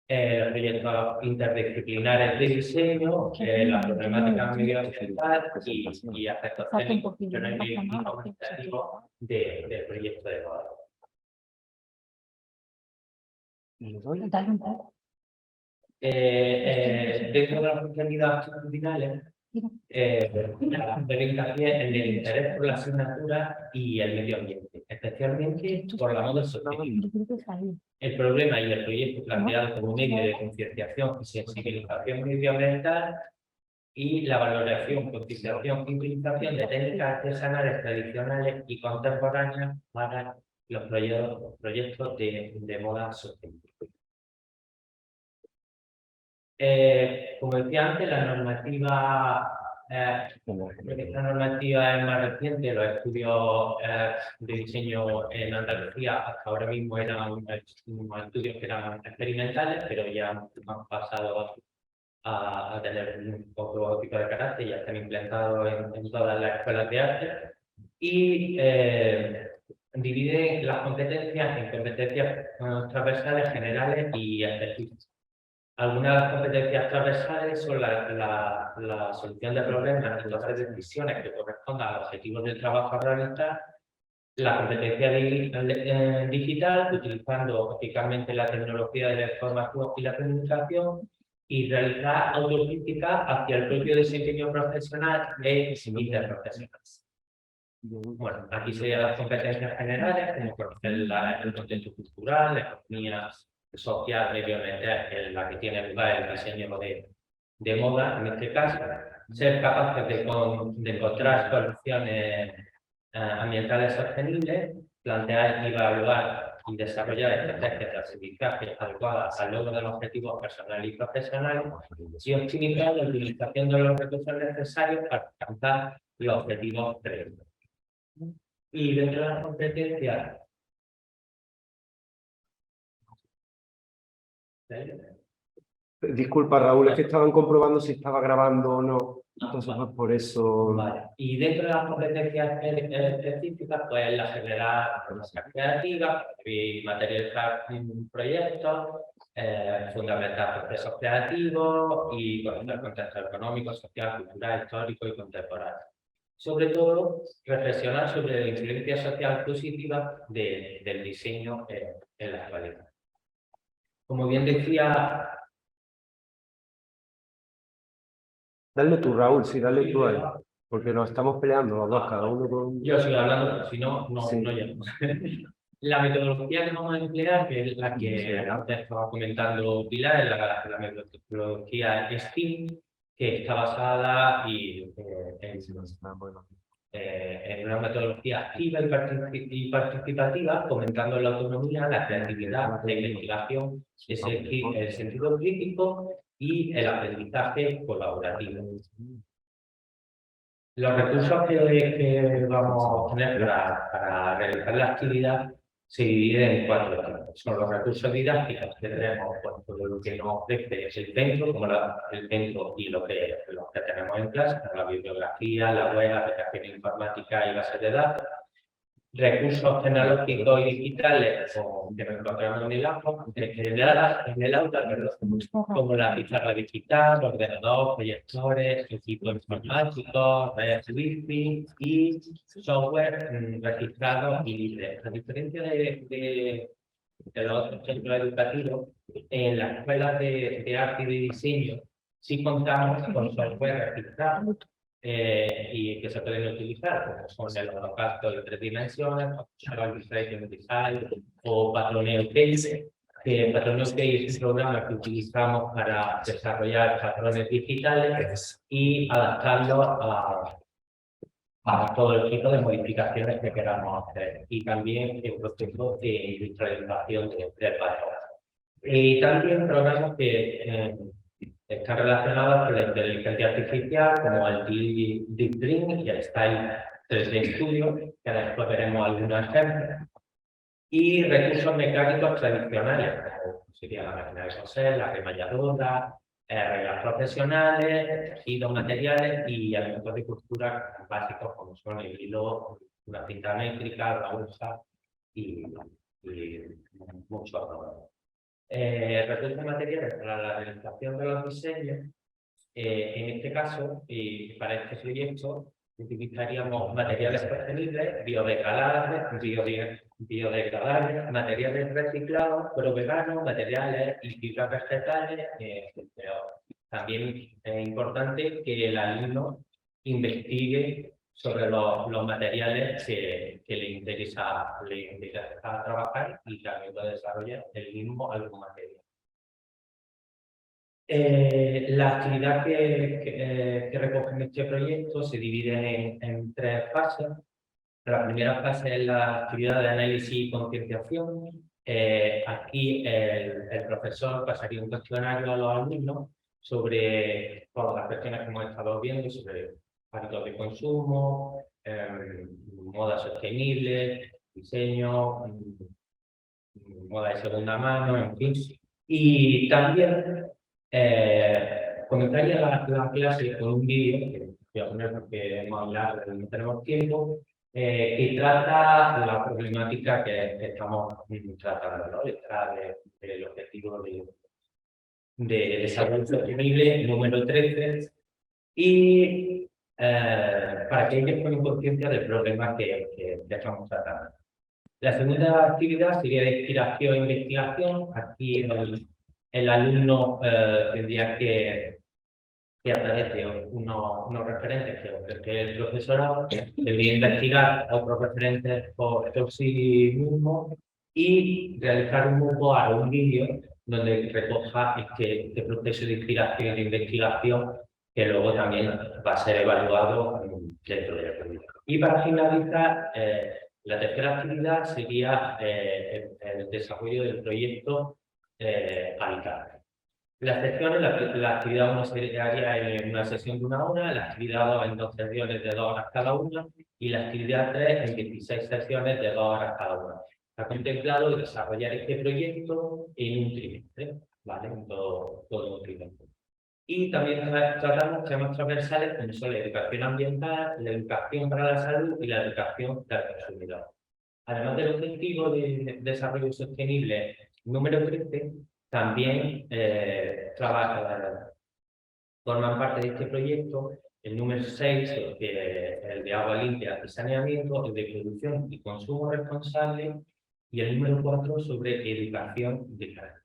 los proyectos interdisciplinares de diseño, la problemática medioambiental y aspectos técnicos y comunicativos del proyecto de moda. Dentro de los contenidos actitudinales, hacer hincapié en el interés por la asignatura y el medio ambiente, especialmente por la moda sostenible. El problema y el proyecto planteado como medio de concienciación y sensibilización medioambiental y la valoración, concienciación y utilización de técnicas artesanales tradicionales y contemporáneas para los proyectos de moda sostenible. Como decía antes, la normativa, esta normativa es más reciente, los estudios de diseño en Andalucía hasta ahora mismo eran unos estudios que eran experimentales, pero ya han pasado a tener un poco tipo de carácter, ya están implantados en todas las escuelas de arte y dividen las competencias en competencias transversales, generales y específicas. Algunas de las competencias transversales son la solución de problemas y las decisiones que correspondan a los objetivos del trabajo a realizar, la competencia digital, utilizando eficazmente la tecnología de la información y la comunicación, y realizar autocrítica hacia el propio desempeño profesional e interprofesional. Bueno, aquí serían las competencias generales, como conocer el contexto cultural, la economía social, medioambiental, en la que tiene lugar el diseño de moda, en este caso, ser capaces de encontrar soluciones ambientales sostenibles, plantear y evaluar y desarrollar estrategias de aprendizaje adecuadas al logro de los objetivos personales y profesionales y optimizar la utilización de los recursos necesarios para alcanzar los objetivos previstos. Y dentro de las competencias, Disculpa, Raúl, es que estaban comprobando si estaba grabando o no. Entonces, pues por eso. Vale. Y dentro de las competencias específicas, pues la generar formación creativa, y materializar proyectos, fundamentar procesos creativos y conocer contexto económico, social, cultural, histórico y contemporáneo. Sobre todo, reflexionar sobre la influencia social positiva del diseño en la actualidad. Como bien decía. Dale tú, Raúl, sí, dale tú ahí. Porque nos estamos peleando los dos, cada uno con. Yo sigo hablando, pero si no, no Sí. llegamos. La metodología que vamos a emplear, que es la que antes estaba comentando Pilar, es la metodología STEAM, que está basada en una metodología activa y participativa, fomentando la autonomía, la creatividad, la investigación, el sentido crítico y el aprendizaje colaborativo. Los recursos que vamos a obtener para realizar la actividad se dividen en 4 tipos. Son los recursos didácticos que tenemos, pues, todo lo que nos ofrece es el centro, como el centro y lo que tenemos en clase, la bibliografía, la web, aplicación informática y bases de datos. Recursos tecnológicos y digitales, que nos encontramos en el aula, como la pizarra digital, ordenador, proyectores, equipos informáticos, redes wifi y software registrado y libre. A diferencia de los otros centros educativos, en las escuelas de arte y de diseño sí contamos con software registrado. Y que se pueden utilizar, como son el holocausto de 3 dimensiones, Illustration Design o Patroneo Case, que Patroneo Case es un programa que utilizamos para desarrollar patrones digitales y adaptarlos a todo el tipo de modificaciones que queramos hacer, y también el proceso de industrialización del patrón. Y también programas que están relacionadas con la inteligencia artificial, como el Deep Dream y el Style 3D Studio, que después veremos algunos ejemplos. Y recursos mecánicos tradicionales, como sería la máquina de coser, la remalladora, reglas profesionales, tejidos, materiales y elementos de costura básicos como son el hilo, una cinta métrica, la aguja y muchos otros. Recursos materiales para la realización de los diseños. En este caso, para este proyecto, utilizaríamos materiales sostenibles, biodegradables, materiales reciclados, veganos, materiales y fibras vegetales, También es importante que el alumno investigue sobre los materiales que le interesa trabajar y también puede desarrollar el mismo algún material. La actividad que recoge en este proyecto se divide en 3 fases. La primera fase es la actividad de análisis y concienciación. Aquí el profesor pasaría un cuestionario a los alumnos sobre todas las cuestiones que hemos estado viendo, sobre hábitos de consumo, moda sostenible, diseño, moda de segunda mano, en fin. Y también comenzaría la clase con un vídeo, que voy a poner porque hemos hablado, pero no tenemos tiempo, que trata la problemática que estamos tratando, ¿no? Detrás del objetivo de desarrollo sostenible número 13, y para que ellos tomen conciencia del problema que estamos tratando. La segunda actividad sería de inspiración e investigación. Aquí el alumno tendría que a través de unos referentes que el profesorado debería investigar otros referentes por sí mismo y realizar un MUPOR o un vídeo donde recoja este proceso de inspiración e investigación que luego también va a ser evaluado dentro del proyecto. Y para finalizar, la tercera actividad sería el desarrollo del proyecto Habitat. Las secciones, la actividad 1 se haría en una sesión de 1 hora, la actividad 2 en 2 sesiones de 2 horas cada una y la actividad 3 en 16 sesiones de 2 horas cada una. Ha contemplado desarrollar este proyecto en un trimestre, ¿vale? En todo un trimestre. Y también tratamos temas transversales como son la educación ambiental, la educación para la salud y la educación del consumidor. Además del objetivo de desarrollo sostenible número 13, también forman parte de este proyecto el número 6, el de agua limpia y saneamiento, el de producción y consumo responsable, y el número 4 sobre educación de calidad.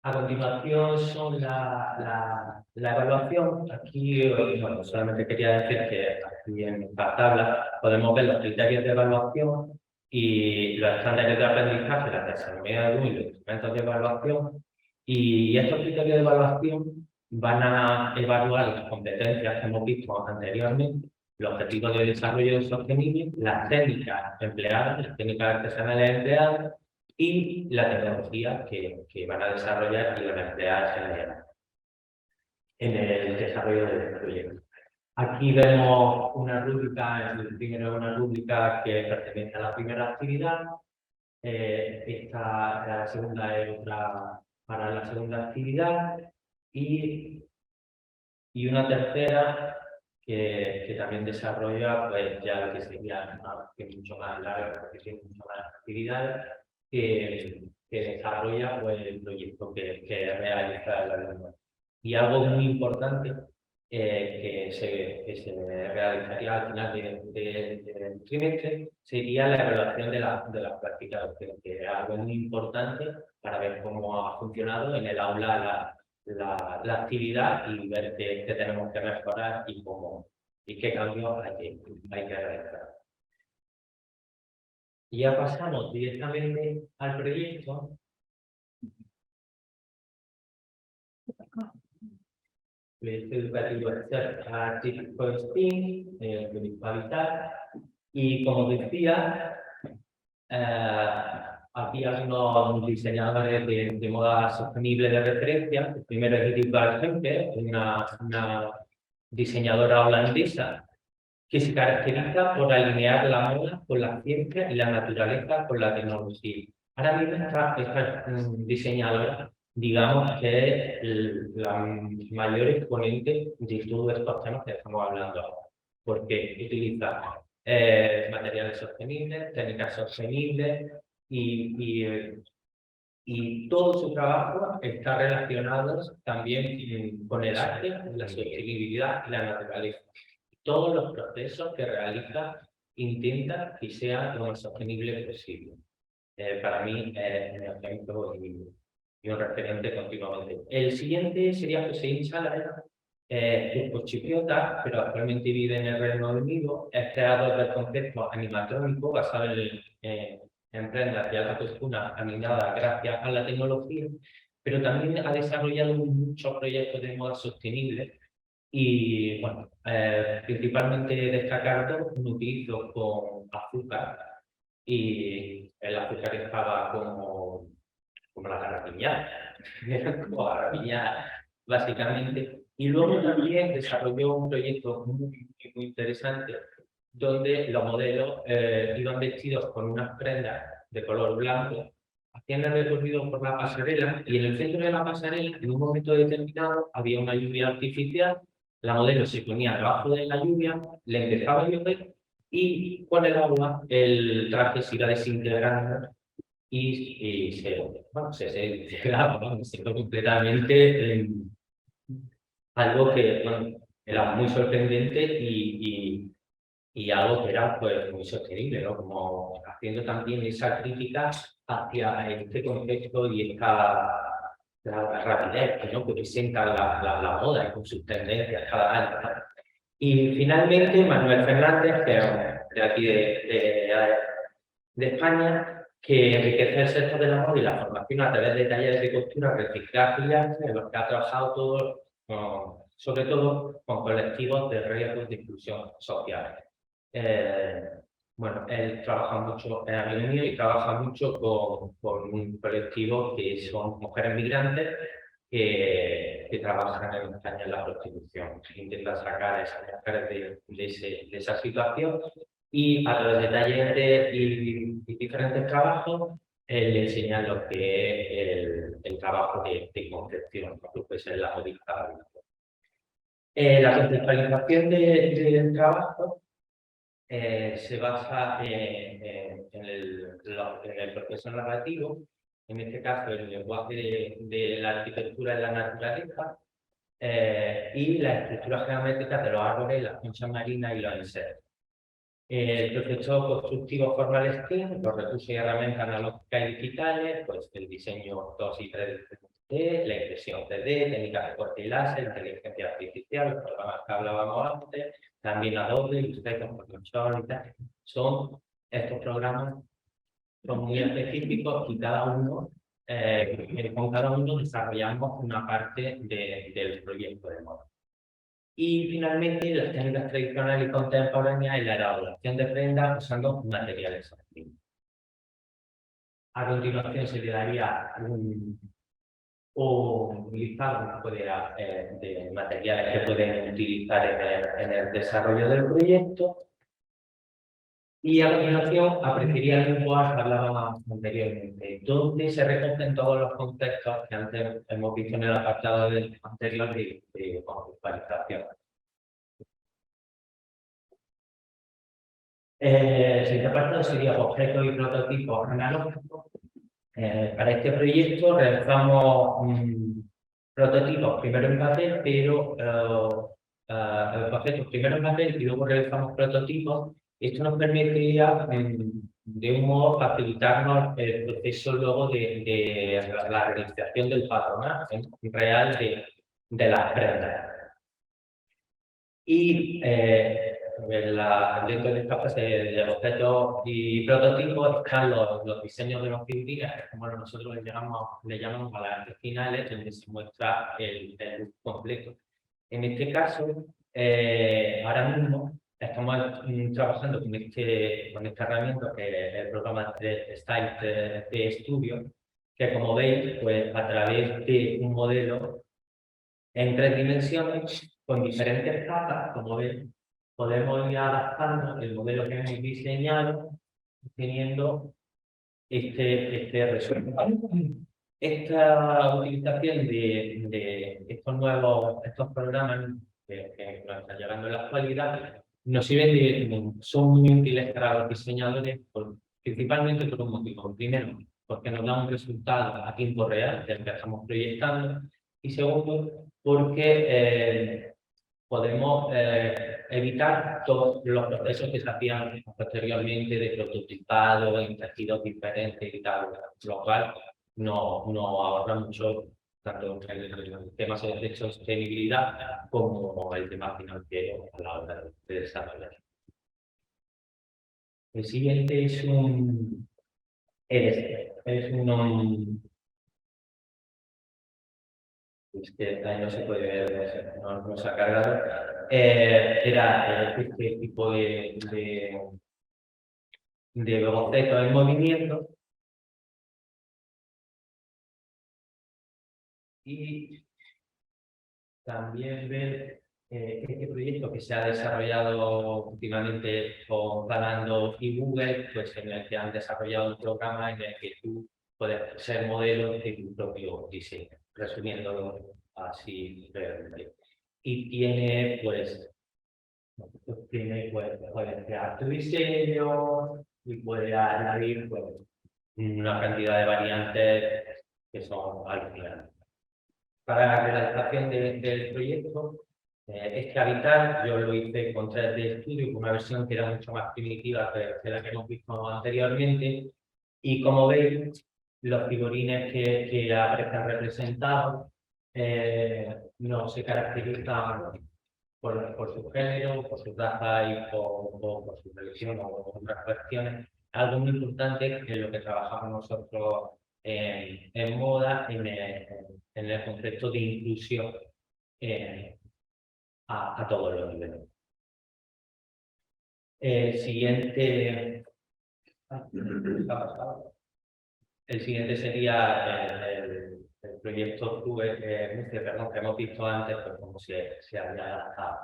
A continuación son la evaluación. Aquí bueno, solamente quería decir que aquí en esta tabla podemos ver los criterios de evaluación y los estándares de aprendizaje, la taxonomía de Bloom y los instrumentos de evaluación. Y estos criterios de evaluación van a evaluar las competencias que hemos visto anteriormente, los objetivos de desarrollo sostenible, las técnicas empleadas, las técnicas artesanales empleadas, y la tecnología que van a desarrollar y van a emplear en el desarrollo del proyecto. Aquí vemos una rúbrica, el primero es una rúbrica que pertenece a la primera actividad, la segunda es otra para la segunda actividad y una tercera que también desarrolla pues ya lo que sería mucho más larga, porque tiene mucho más actividades que desarrolla pues, el proyecto que realiza el alumno. Y algo muy importante que se realizaría al final del trimestre sería la evaluación de las prácticas, que es algo muy importante para ver cómo ha funcionado en el aula la actividad y ver qué tenemos que mejorar y qué cambios hay que realizar. Y ya pasamos directamente al proyecto. Proyecto educativo artístico STEAM, proyecto Habitat. Y como decía, aquí algunos diseñadores de moda sostenible de referencia. El primero es Edith Barthenke, una diseñadora holandesa que se caracteriza por alinear la moda con la ciencia y la naturaleza con la tecnología. Ahora mismo esta diseñadora, digamos que es la mayor exponente de todos estos temas que estamos hablando ahora, porque utiliza materiales sostenibles, técnicas sostenibles y todo su trabajo está relacionado también con el arte, la sostenibilidad y la naturaleza. Todos los procesos que realiza intenta que sea lo más sostenible posible. Para mí es un ejemplo y un referente continuamente. El siguiente sería José Chala, turcochipriota, pero actualmente vive en el Reino Unido. Es creador del concepto animatrónico basado en prendas de alta costura animadas gracias a la tecnología, pero también ha desarrollado muchos proyectos de moda sostenible. Y bueno, principalmente destacar un utilizo con azúcar y el azúcar estaba como la garrapiñada, como garrapiñada básicamente. Y luego también desarrolló un proyecto muy interesante donde los modelos iban vestidos con unas prendas de color blanco, hacían el recorrido por la pasarela y en el centro de la pasarela, en un momento determinado, había una lluvia artificial. La modelo se ponía debajo de la lluvia, le empezaba a llover y con el agua el traje se iba desintegrando y se desintegraba, se quedó completamente algo que bueno, era muy sorprendente y algo que era pues, muy sostenible, ¿no? Como haciendo también esa crítica hacia este contexto y esta la rapidez, ¿no? Que presenta la moda con sus tendencias cada año, ¿no? Y finalmente Manuel Fernández, que es de aquí de España, que enriquece el sector de la moda y la formación a través de talleres de costura, reciclaje y arte, en los que ha trabajado todo, sobre todo con colectivos de riesgos de inclusión social. Bueno, él trabaja mucho, es amigo mío, y trabaja mucho con un colectivo que son mujeres migrantes que trabajan en España en la prostitución. Intenta sacar a esas mujeres de esa situación y a través de talleres y diferentes trabajos le enseñan lo que es el trabajo de concepción, lo que puede ser la modista. La conceptualización del trabajo se basa en el proceso narrativo, en este caso el lenguaje de la arquitectura en la naturaleza y la estructura geométrica de los árboles, las conchas marinas y los insectos. El proceso constructivo formal STEAM, los recursos y herramientas analógicas y digitales, pues el diseño 2 y 3D, la impresión 3D, técnicas de corte y láser, inteligencia artificial, los programas que hablábamos antes, también Adobe, Illustrator, Photoshop y tal. Estos programas son muy específicos y con cada uno desarrollamos una parte del proyecto de moda. Y finalmente, las técnicas tradicionales y contemporáneas y la elaboración de prendas usando materiales antiguos. A continuación se le daría un listado de materiales que pueden utilizar en el desarrollo del proyecto. Y a continuación apreciaría el lenguaje que hablábamos anteriormente, donde se recogen todos los contextos que antes hemos visto en el apartado anterior de conceptualización. El siguiente apartado sería objetos y prototipos analógicos. Para este proyecto realizamos prototipos primero en papel, pero objetos primero en papel y luego realizamos prototipos. Esto nos permitiría, de un modo, facilitarnos el proceso luego de la realización del patronaje real de las prendas. Y dentro de esta fase de objetos y prototipos están los diseños de los figurinas, que como nosotros le llamamos a las artes finales, donde se muestra el look completo. En este caso, ahora mismo estamos trabajando con esta herramienta, que es el programa Style de Studio, que como veis, pues a través de un modelo en 3 dimensiones, con diferentes capas, como ven, podemos ir adaptando el modelo que hemos diseñado, teniendo este resultado. Esta utilización de estos programas que nos están llegando en la actualidad nos sirven son muy útiles para los diseñadores, principalmente por un motivo. Primero, porque nos da un resultado a tiempo real del que estamos proyectando, y segundo, porque podemos evitar todos los procesos que se hacían posteriormente de prototipado en tejidos diferentes y tal, lo cual nos ahorra mucho, tanto en el tema de sostenibilidad como el tema financiero a la hora de desarrollar. El siguiente es es que ahí no se puede ver, no se ha cargado. Era este tipo de boceto en movimiento. Y también ver este proyecto que se ha desarrollado últimamente con Zalando y Google, pues en el que han desarrollado un programa en el que tú puedes ser modelo de tu propio diseño, resumiendo así brevemente. Y tiene, pues, puedes crear tu diseño y puedes añadir, pues, una cantidad de variantes que son alucinantes. Para la realización del proyecto, este Habitat yo lo hice con 3D Studio, con una versión que era mucho más primitiva que la que hemos visto anteriormente. Y como veis, los figurines que aparecen representados no se caracterizan por su género, por su raza y por su religión o otras cuestiones, algo muy importante que es lo que trabajamos nosotros en moda, en el concepto de inclusión a todos los niveles. El siguiente sería el proyecto perdón, que hemos visto antes, pues como se había adaptado.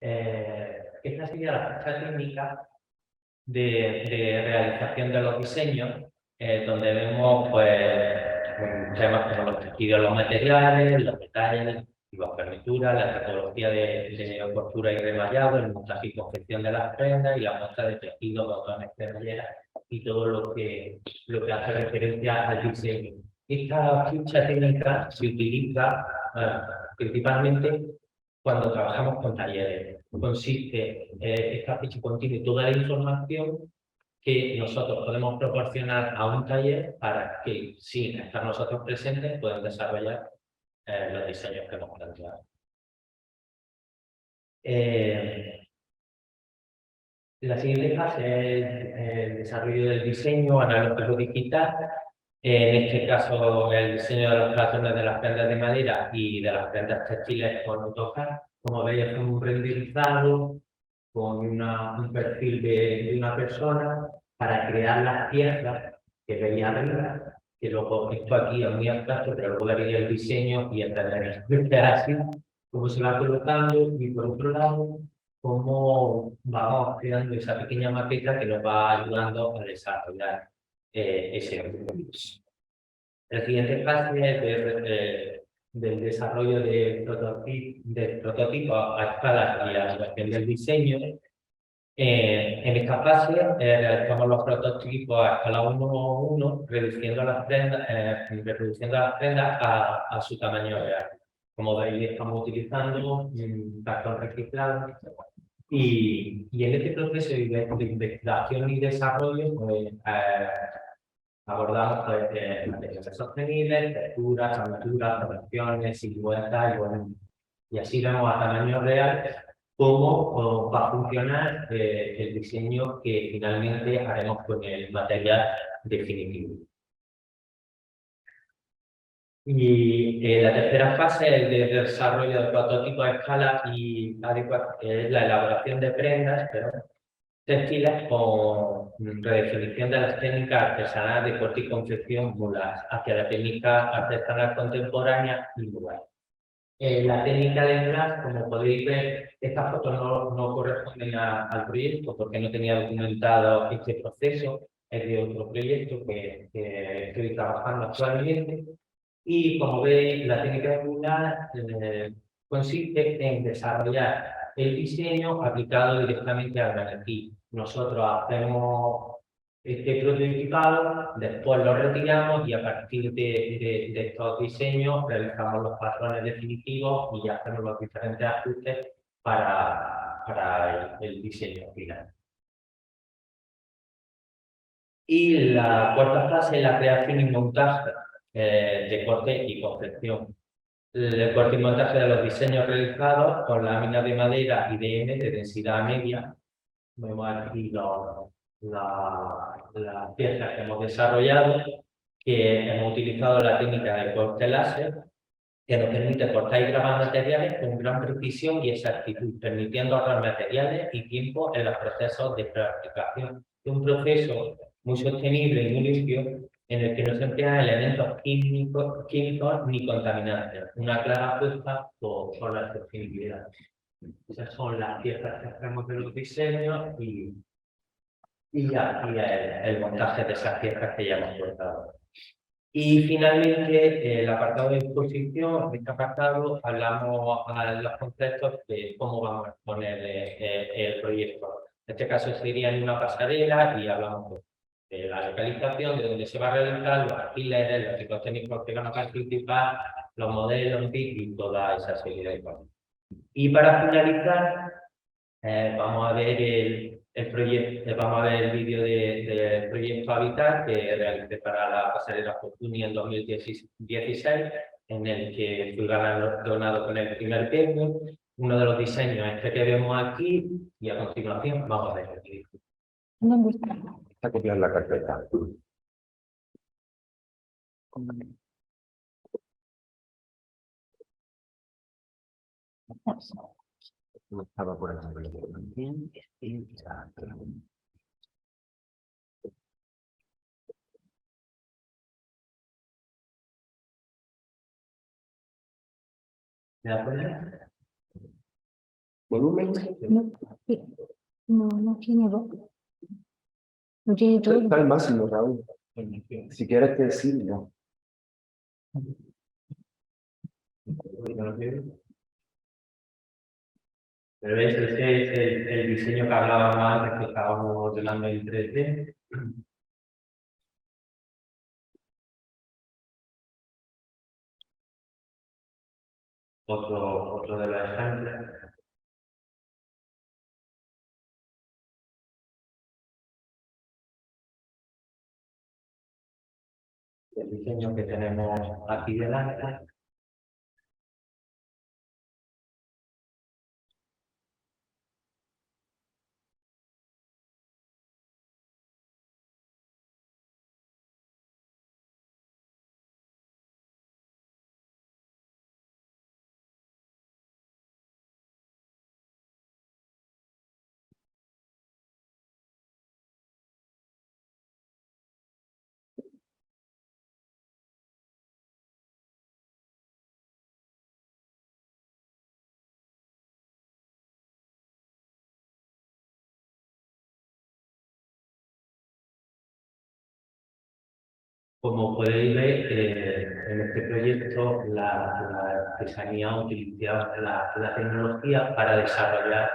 Esta sería la ficha técnica de realización de los diseños, donde vemos pues temas como los tejidos, los materiales, los detalles, las fernituras, la tecnología de costura y remallado, el montaje y confección de las prendas y la muestra de tejidos, botones, cremalleras y todo lo que hace referencia al diseño. Esta ficha técnica se utiliza principalmente cuando trabajamos con talleres. Esta ficha contiene toda la información que nosotros podemos proporcionar a un taller para que, sin estar nosotros presentes, puedan desarrollar los diseños que hemos planteado. La siguiente fase es el desarrollo del diseño analógico digital. En este caso, el diseño de los patrones de las prendas de madera y de las prendas textiles con AutoCAD. Como veis, es un renderizado con un perfil de una persona para crear las piezas que veía arriba, que luego esto aquí es muy abstracto, pero luego vería el diseño y entenderéis así cómo se va colocando y por otro lado cómo vamos creando esa pequeña maqueta que nos va ayudando a desarrollar ese producto. La siguiente fase es del desarrollo de prototipos a escala y la creación del diseño. En esta fase realizamos los prototipos a escala 1:1, reduciendo las prendas a su tamaño real. Como veis, estamos utilizando cartón reciclado y en este proceso de investigación y desarrollo pues, abordamos materiales sostenibles, texturas, alturas, proporciones, siluetas y así vemos a tamaño real cómo va a funcionar el diseño que finalmente haremos con el material definitivo. Y la tercera fase es el de desarrollo de prototipos a escala y adecuada, que es la elaboración de prendas textiles con redefinición de las técnicas artesanales de corte y confección mulas hacia la técnica artesanal contemporánea y mulas. La técnica de mulas, como podéis ver, estas fotos no corresponden al proyecto porque no tenía documentado este proceso, es de otro proyecto que estoy trabajando actualmente. Y como veis, la técnica de mulas consiste en desarrollar el diseño aplicado directamente al maniquí. Nosotros hacemos este prototipado, después lo retiramos y a partir de estos diseños realizamos los patrones definitivos y hacemos los diferentes ajustes para el diseño final. Y la cuarta fase es la creación y montaje de corte y confección. El corte y montaje de los diseños realizados con láminas de madera IDM de densidad media. Vemos aquí las piezas que hemos desarrollado, que hemos utilizado la técnica de corte láser, que nos permite cortar y grabar materiales con gran precisión y exactitud, permitiendo ahorrar materiales y tiempo en los procesos de fabricación. Es un proceso muy sostenible y muy limpio en el que no se emplean elementos químicos ni contaminantes. Una clara apuesta por la sostenibilidad. Esas son las piezas que hacemos de los diseños y aquí el montaje de esas piezas que ya hemos cortado. Y finalmente, el apartado de exposición, en este apartado hablamos a los conceptos de cómo vamos a exponer el proyecto. En este caso sería en una pasarela y hablamos de la localización, de dónde se va a realizar, los alquileres, los equipos técnicos que van a participar, los modelos y toda esa serie de cosas. Y para finalizar, vamos a ver el proyecto, vamos a ver el vídeo del proyecto Habitat que realicé para la pasarela Fortuny en 2016, en el que fui galardonado con el primer premio. Uno de los diseños este que vemos aquí y a continuación vamos a ver el vídeo. ¿Dónde está? Está copiada en la carpeta. No estaba por aquí. ¿Me da cuenta? Volumen. No tiene voz. No tiene todo. Está al máximo, Raúl. Si quieres te decirlo. Pero ves, ese es el diseño que hablábamos antes, que estábamos ordenando en 3D. Otro de los ejemplos. El diseño que tenemos aquí delante. Como podéis ver, en este proyecto la artesanía ha utilizado la tecnología para desarrollar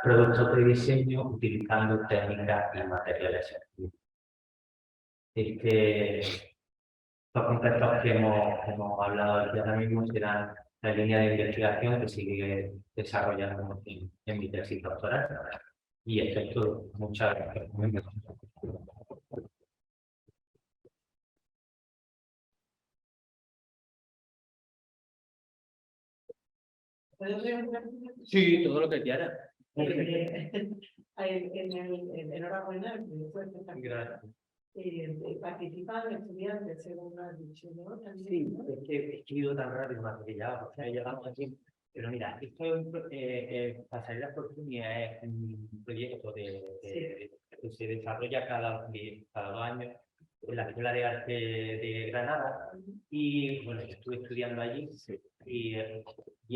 productos de diseño utilizando técnicas y materiales sencillos. Los conceptos que hemos hablado aquí ahora mismo serán la línea de investigación que sigue desarrollando en mi tesis doctoral. Y esto es todo. Muchas gracias. Sí, todo lo que quieras. Enhorabuena, Gracias. participan estudiantes según lo has dicho, ¿no? Sí, es que he escrito tan rápido, más que ya, o sea, llegamos aquí. Pero mira, esto es Pasarelas por Junio es un proyecto que se desarrolla cada 2 años en la Escuela de Arte de Granada. Y bueno, yo estuve estudiando allí y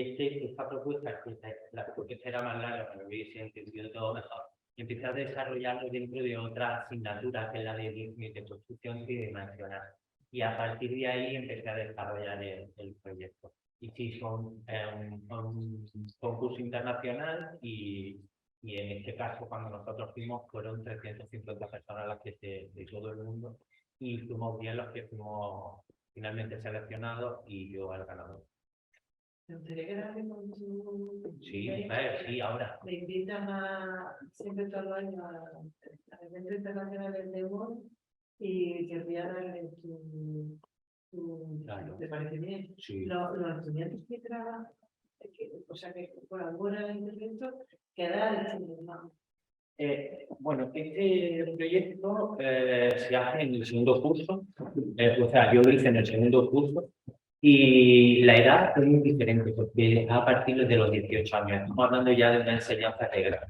esta propuesta, porque esta era más larga, pero hubiese entendido todo mejor. Empecé a desarrollarlo dentro de otra asignatura, que es la de construcción tridimensional. Y a partir de ahí empecé a desarrollar el proyecto. Y sí, son un concurso internacional y en este caso, cuando nosotros fuimos, fueron 350 personas las que de todo el mundo, y fuimos 10 los que fuimos finalmente seleccionados y yo el ganador. ¿Te gustaría quedarte con tu... Sí, sí, ahora. Me invitan siempre todo el año a eventos internacionales de humor y querría darle tu Claro. ¿te parece bien? Sí. Los estudiantes que trabajan, o sea, que colaboran en el evento, quedan estimulados. Bueno, este proyecto se hace en el segundo curso, o sea, yo lo hice en el segundo curso, y la edad es muy diferente, porque es a partir de los 18 años. Estamos hablando ya de una enseñanza de grado.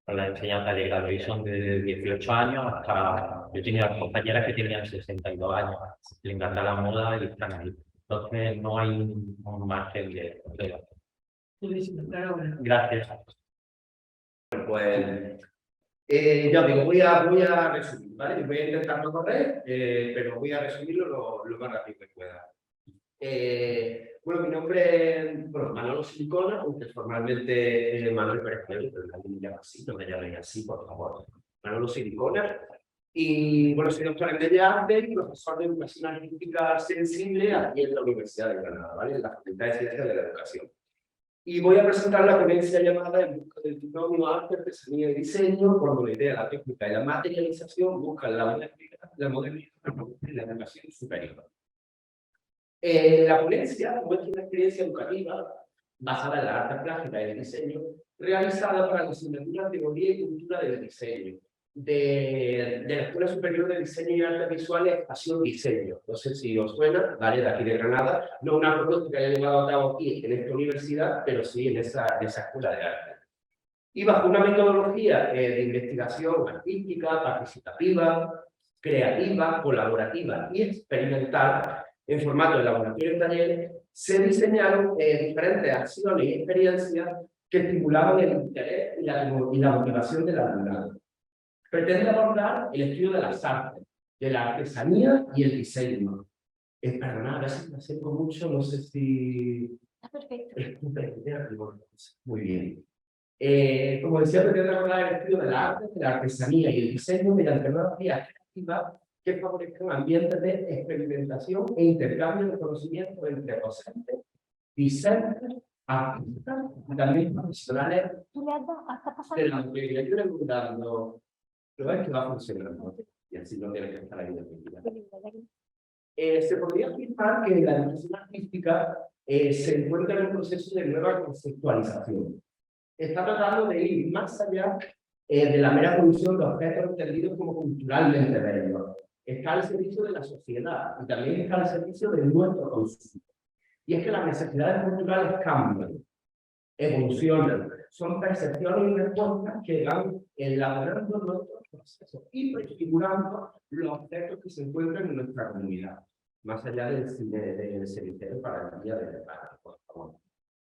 La enseñanza de grado, y son de 18 años hasta... Yo tenía compañeras que tenían 62 años, le encanta la moda y están ahí. Entonces no hay un margen de edad. Gracias. Pues ya os digo, voy a resumir, ¿vale? Voy a intentar no correr, pero voy a resumirlo lo más rápido que pueda. Bueno, mi nombre es Manolo Silicona, aunque formalmente es Manuel Pérez, pero nadie me llama así, no me llamen así, por favor. Manolo Silicona. Y bueno, soy doctor en Bellas Artes y profesor de Educación Artística Sensible aquí en la Universidad de Granada, ¿vale? En la Facultad de Ciencias de la Educación. Y voy a presentar la ponencia llamada En busca del binomio arte, artesanía y diseño, cuando la idea, la técnica y la materialización buscan la modernidad y la educación superior. La ponencia muestra una experiencia educativa basada en la arte plástica y el diseño, realizada para la asignatura Teoría y Cultura del Diseño, de la Escuela Superior de Diseño y Artes Visuales Estación Diseño. No sé si os suena, vale, de aquí de Granada. No una propuesta que haya llevado a cabo aquí en esta universidad, pero sí en esa escuela de arte. Y bajo una metodología de investigación artística, participativa, creativa, colaborativa y experimental, en formato de laboratorio y taller, se diseñaron diferentes acciones y experiencias que estimulaban el interés y la motivación del alumnado. Pretende abordar el estudio de las artes, de la artesanía y el diseño. Perdonad, a veces me acerco mucho, no sé si... Está perfecto. Muy bien. Como decía, pretende abordar el estudio del arte, de la artesanía y el diseño mediante nuevas vías creativas que favorezcan ambientes de experimentación e intercambio de conocimiento entre docentes, discentes, artistas y también profesionales ¿Tú le has dado? ¿Está pasando? de la literatura dando. Pero es que va funcionando y así no tiene que estar ahí de vida. Se podría afirmar que la educación artística se encuentra en un proceso de nueva conceptualización. Está tratando de ir más allá de la mera producción de objetos entendidos como culturalmente bellos. Está al servicio de la sociedad y también está al servicio de nuestro consumo. Y es que las necesidades culturales cambian, evolucionan, son percepciones y respuestas que van elaborando nuestros procesos y prefigurando los objetos que se encuentran en nuestra comunidad, más allá del cenicero para el día de debate, por favor.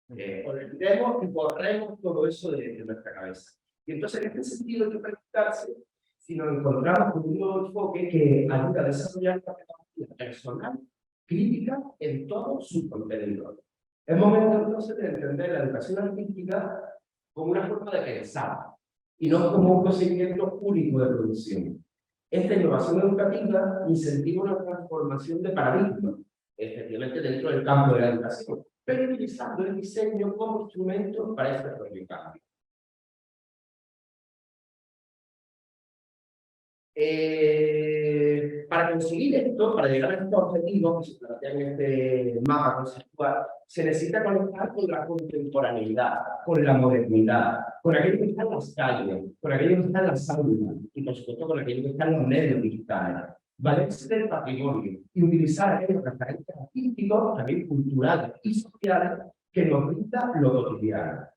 Olvidemos y borremos todo eso de nuestra cabeza. Y entonces, en este sentido, hay que preguntarse si nos encontramos con un nuevo enfoque que ayuda a desarrollar la pedagogía personal, crítica en todo su contenido. Es momento entonces de entender la educación artística como una forma de pensar y no como un procedimiento único de producción. Esta innovación educativa incentiva una transformación de paradigma, efectivamente dentro del campo de la educación, pero utilizando el diseño como instrumento para este propio cambio. Para conseguir esto, para llegar a estos objetivos que se plantean en este mapa conceptual, se necesita conectar con la contemporaneidad, con la modernidad, con aquello que está en las calles, con aquello que está en las aulas y, por supuesto, con aquello que está en los medios digitales. Valerse del patrimonio y utilizar aquellos referentes artísticos, también culturales y sociales, que nos brinda lo cotidiano.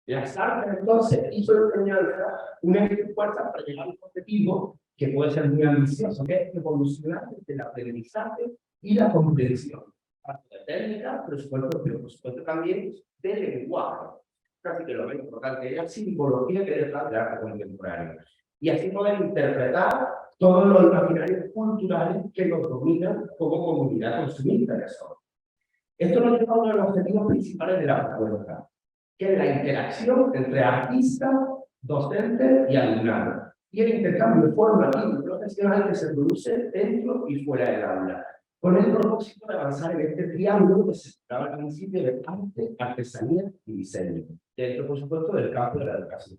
Las artes, entonces, y su enseñanza, unen fuerzas para llegar a un objetivo que puede ser muy ambicioso, que es evolucionar desde el aprendizaje y la comprensión. Tanto de técnica, pero por supuesto también de lenguaje. Casi que lo más importante es la simbología que es detrás del arte contemporáneo. Y así poder interpretar todos los imaginarios culturales que nos dominan como comunidad consumista de eso. Esto nos lleva a uno de los objetivos principales de la propuesta, que es la interacción entre artista, docente y alumnado, y el intercambio formativo y profesional que se produce dentro y fuera del aula, con el propósito de avanzar en este triángulo que se trataba al principio de arte, artesanía y diseño, dentro, por supuesto, del campo de la educación.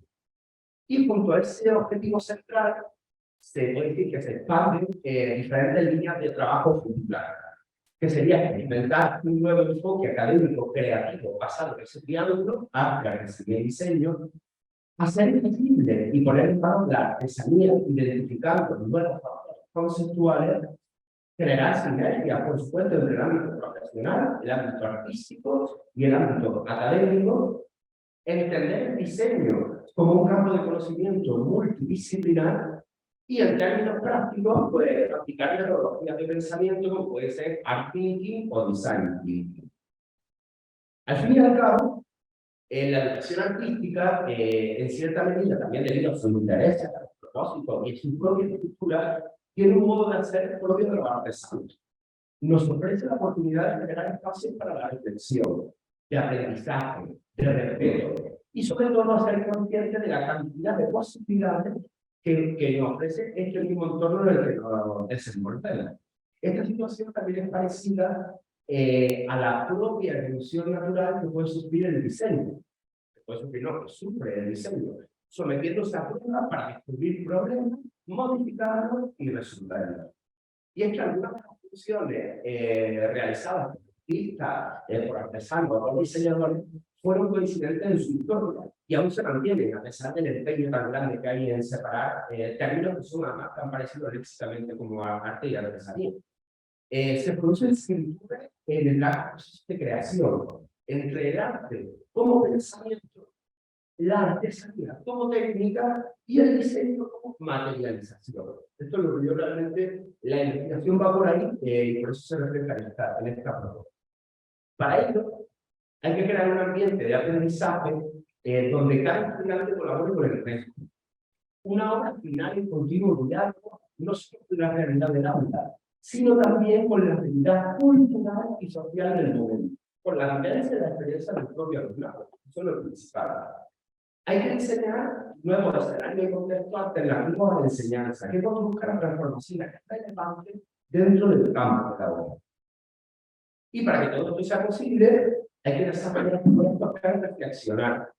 Y junto a ese objetivo central, se puede decir que se expanden diferentes líneas de trabajo cultural, que sería inventar un nuevo enfoque académico creativo basado en ese triángulo, arte, artesanía y diseño, hacer visible y poner en valor la artesanía, identificando nuevos factores conceptuales, generar sinergia, por supuesto, entre el ámbito profesional, el ámbito artístico y el ámbito académico, entender el diseño como un campo de conocimiento multidisciplinar y en términos prácticos, pues, practicar metodologías de pensamiento como puede ser art thinking o design thinking. Al fin y al cabo, la educación artística, en cierta medida, también debido a sus intereses, a sus propósitos y a su propia estructura, tiene un modo de hacer propio de los artesanos. Nos ofrece la oportunidad de generar espacios para la reflexión, de aprendizaje, de respeto, y sobre todo ser conscientes de la cantidad de posibilidades que nos ofrece este mismo entorno en el que nos desenvolvemos. Esta situación también es parecida a la propia evolución natural que puede sufrir el diseño. Que puede sufrir, no, que sufre el diseño, sometiéndose a pruebas para descubrir problemas, modificarlos y resolverlos. Y es que algunas de las funciones realizadas por artistas, por artesanos, por diseñadores, fueron coincidentes en su historia y aún se mantienen, a pesar del empeño tan grande que hay en separar términos que son además tan parecidos léxicamente como a arte y artesanía. Se producen escrituras en el proceso de creación entre el arte como pensamiento, la artesanía como técnica y el diseño como materialización. Esto es lo que yo realmente, la investigación va por ahí y por eso se refleja en esta propuesta. Para ello, hay que crear un ambiente de aprendizaje donde cada estudiante colabore con el resto. Una obra final y continuo diálogo, no solo con la realidad del aula, sino también con la realidad cultural y social del momento, con la vivencia de la experiencia del propio alumnado. Eso es lo principal. Hay que diseñar nuevos escenarios y contextos alternativos a la enseñanza, que buscar la transformación relevante dentro del campo de la obra. Y para que todo esto sea posible, hay que desarrollar proyectos que hagan reflexionar,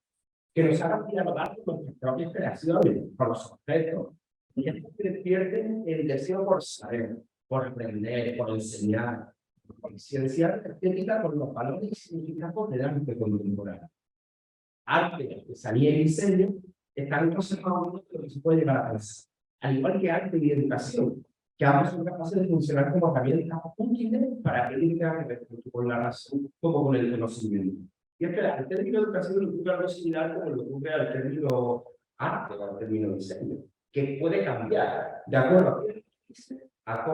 que nos hagan dialogar con nuestras propias creaciones, con los objetos, y que despierten el deseo por saber, por aprender, por enseñar, por cienciar la estética con los valores y significados del arte contemporáneo. Arte, artesanía y diseño están conservados de lo que se puede llegar a pensar, al igual que arte y educación, que ambos son capaces de funcionar como herramientas útiles para que tenga que ver con la razón como con el conocimiento. Y es que el término educación lo ocurre algo similar como lo ocurre al término arte o al término diseño, que puede cambiar de acuerdo a qué se dice, a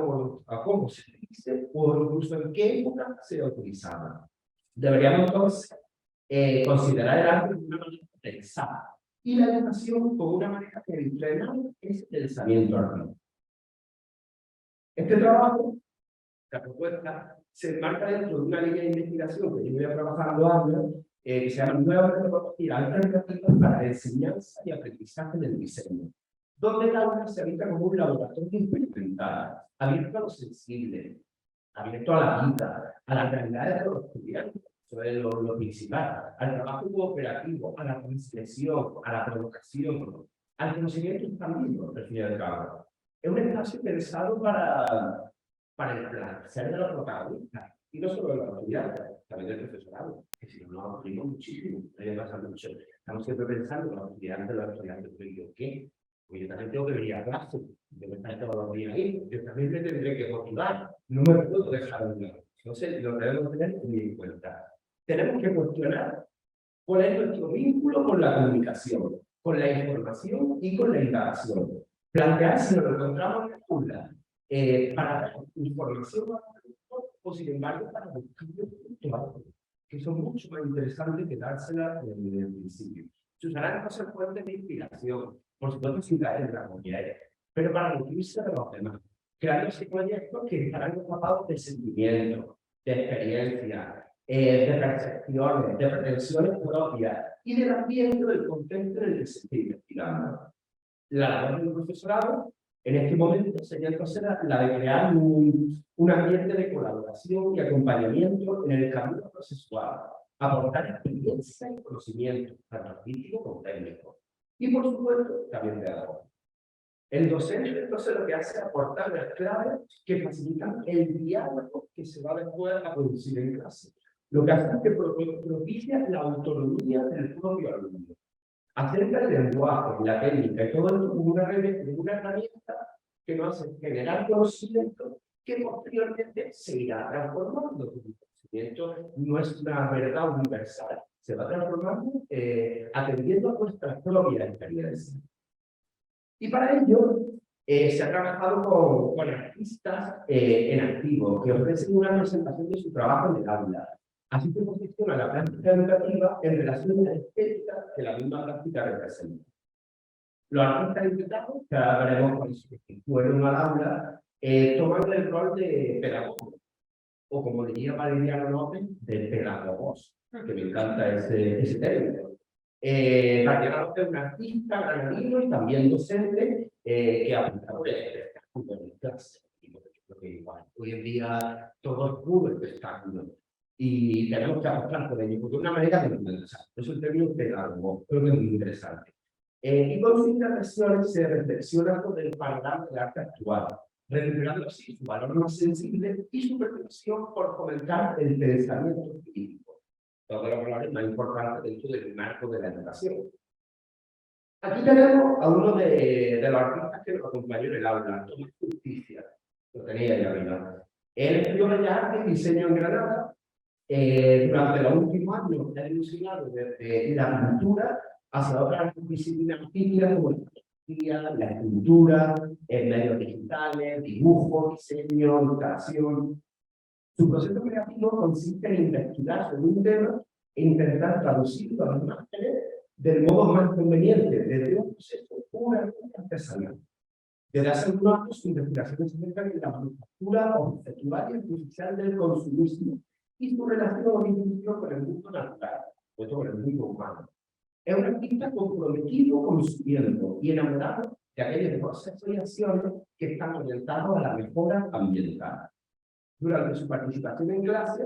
cómo se dice o incluso en qué época se utilizaba. Deberíamos entonces considerar el arte como una manera de pensar y la educación como una manera de entrenar ese pensamiento artístico. Este trabajo, la propuesta, se enmarca dentro de una línea de investigación que yo voy a trabajar 2 años, que se llama Nueva Metodología Alternativa para la Enseñanza y Aprendizaje del Diseño, donde el aula se habita como un laboratorio experimental, abierto a lo sensible, abierto a la vida, a las realidades de los estudiantes. Eso es lo principal, al trabajo cooperativo, a la transgresión, a la provocación, al conocimiento expandido, al fin y al cabo. Es un espacio pensado para el placer de los protagonistas, y no solo de los estudiantes, también del profesorado, que si no nos aburrimos muchísimo, pasa mucho. Estamos siempre pensando en los estudiantes, pero yo, ¿qué? Pues yo también tengo que venir a clase, yo me estaré todos los días ahí, yo también me tendré que motivar, no me puedo dejar de un lado. Entonces, lo debemos tener muy en cuenta. Tenemos que cuestionar cuál es nuestro vínculo con la comunicación, con la información y con la indagación. Plantear si nos lo encontramos en la aula para dar información o sin embargo para buscar puntos que son mucho más interesantes que dársela desde el principio. Se usarán cosas fuentes de inspiración, por supuesto sin caer en la comunidad, pero para nutrirse de los demás, creando ese proyectos que estarán empapados de sentimientos, de experiencia, de percepciones, de pretensiones propias y del ambiente del contexto en el que se esté investigando. La labor del profesorado en este momento sería entonces la de crear un ambiente de colaboración y acompañamiento en el camino procesual, aportar experiencia y conocimiento, tanto artístico como técnico, y por supuesto también pedagógico. El docente entonces lo que hace es aportar las claves que facilitan el diálogo que se va después a producir en clase. Lo que hace es que propicia la autonomía del propio alumno. Acerca del lenguaje, la técnica y todo esto como una herramienta que nos hace generar conocimiento que posteriormente se irá transformando. El conocimiento no es una verdad universal, se va transformando atendiendo a nuestras propias experiencias. Y para ello se ha trabajado con artistas en activo que ofrecen una presentación de su trabajo en el aula. Así se posiciona la práctica educativa en relación a la estética que la misma práctica representa. Los artistas invitados, que ahora veremos cuando fueron al aula, toman el rol de pedagogo, o como diría Valeriano López, de pedagogos, que me encanta ese término. Valeriano López es un artista granadino y también docente que apunta por el espectáculo en clase. Hoy en día todo es puro espectáculo. Y tenemos que apostar por ello, porque de una manera que nos interesa. Es un término pedagogo, creo que es muy interesante. Y con sus intervenciones se reflexiona sobre el panorama del arte actual, recuperando así su valor más sensible y su preparación por fomentar el pensamiento crítico. Todos los valores más importantes dentro del marco de la educación. Aquí tenemos a uno de los artistas que nos acompañó en el aula, Tomás Justicia. Lo tenía ahí arriba. Él estudió Bellas Artes y Diseño en Granada. Durante los últimos años ha evolucionado desde la pintura hacia otras disciplinas artísticas como la fotografía, la escultura, medios digitales, dibujo, diseño, instalación. Su proceso creativo consiste en investigar sobre un tema e intentar traducirlo a las imágenes del modo más conveniente, desde un proceso puramente artesanal. Desde hace unos años, su investigación se centra en la manufactura conceptual y artificial del consumismo y su relación con el mundo natural, pues con el mundo humano. Es un artista comprometido con su tiempo y enamorado de aquellos procesos y acciones que están orientados a la mejora ambiental. Durante su participación en clase,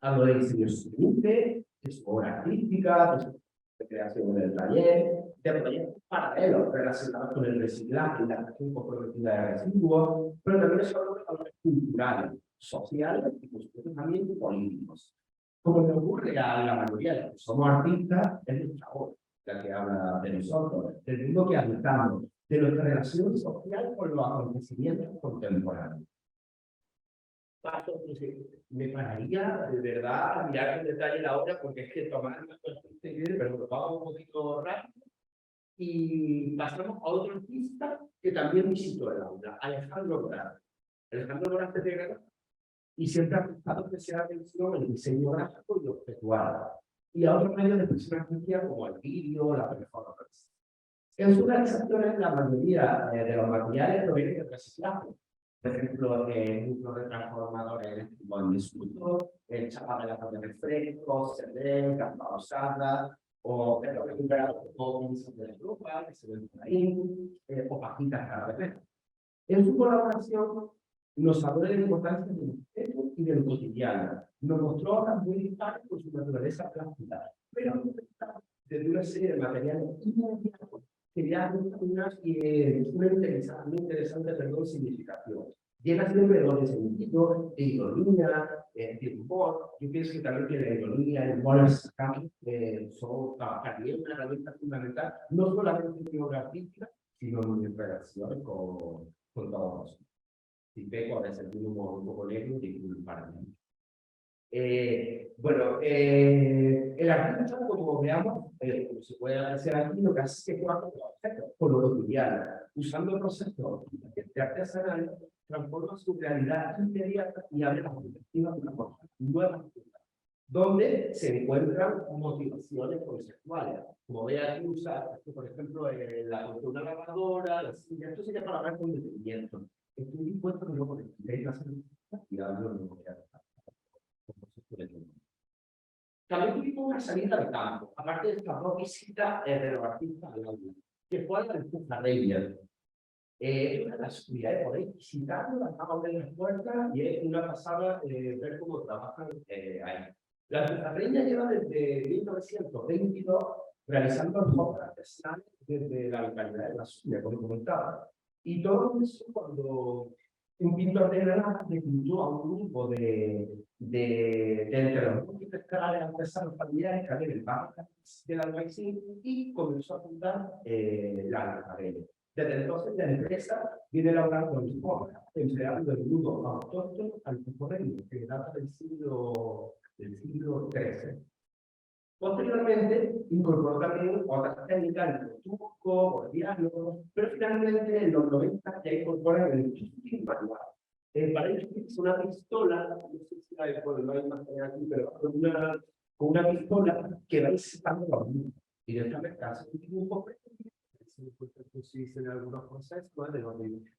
habló de diseño sostenible, de su obra artística, de su creación del taller, de proyectos paralelos relacionados con el reciclaje y la gestión comprometida de residuos, pero también sobre los valores culturales, sociales y también políticos. Como le ocurre a la mayoría de los que somos artistas, es nuestra voz la que habla de nosotros, del mundo que habitamos, de nuestra relación social con los acontecimientos contemporáneos. Me pararía de verdad a mirar en detalle la obra porque es que tomar pero lo vamos un poquito rápido y pasamos a otro artista que también visitó el aula, Alejandro Morales. Alejandro Morales de Granada y siempre ha prestado especial atención al diseño gráfico y objetual y a otros medios de expresión artística como el vídeo, la performance. En sus realizaciones la mayoría de los materiales provienen de reciclaje. Por ejemplo, núcleos de transformadores eléctricos en desuso, chapas de latas de refrescos, cerveza, capa usada, o perros recuperados como pinzas de ropa, que se ven por ahí, o pajitas cada vez. En su colaboración, nos habló de la importancia del objeto y del cotidiano. Nos mostró obras muy dispares por su naturaleza plástica, pero desde una serie de materiales inmediatos que ya una interesante significación. Llega siempre de doble sentido, de ironía, de humor. Yo pienso que también que la ironía, el humor, son también una herramienta fundamental, no solamente en figura artística, sino en relaciones con todos. Si peco a veces un humor un poco negro, para mí. El artista, como veamos, como se puede apreciar aquí, lo que hace es que juega con los objetos, con lo cotidiano, usando procesos de artesanal, transforma su realidad inmediata y abre las perspectivas de una cosa nueva, donde se encuentran motivaciones conceptuales. Como ve aquí, usar, por ejemplo, una lavadora, la silla, esto sería para hablar con detenimiento. Estoy dispuesto a que luego le hacer y hablo de lo que también tuvimos una salida de campo, aparte de estas dos visitas de los artistas al aula, que fue la de Pujarreña. Es una de las unidades, podéis visitarlo, la acabo de las puertas y es una pasada ver cómo trabajan ahí. La Pujarreña lleva desde 1922 realizando obras artesanales desde la localidad de La Suya, como comentaba. Y todo eso cuando un pintor de Granada reclutó a un grupo de entre los múltiples canales artesanos familiares que había en el barrio del Albaicín y comenzó a fundar la Alcarena. Desde entonces la empresa viene elaborando obras, empleando el nudo autóctono al pujarreño, que data del siglo XIII. Posteriormente, incorporó también otras técnicas, el turco, boliviano, pero finalmente en los 90 ya incorporan el chuspín manual. Para ello es una pistola, no sé si la no hay más aquí, pero con una pistola que va insertando los mundos. Y de esta manera hace un dibujo previo, se dicen algunos procesos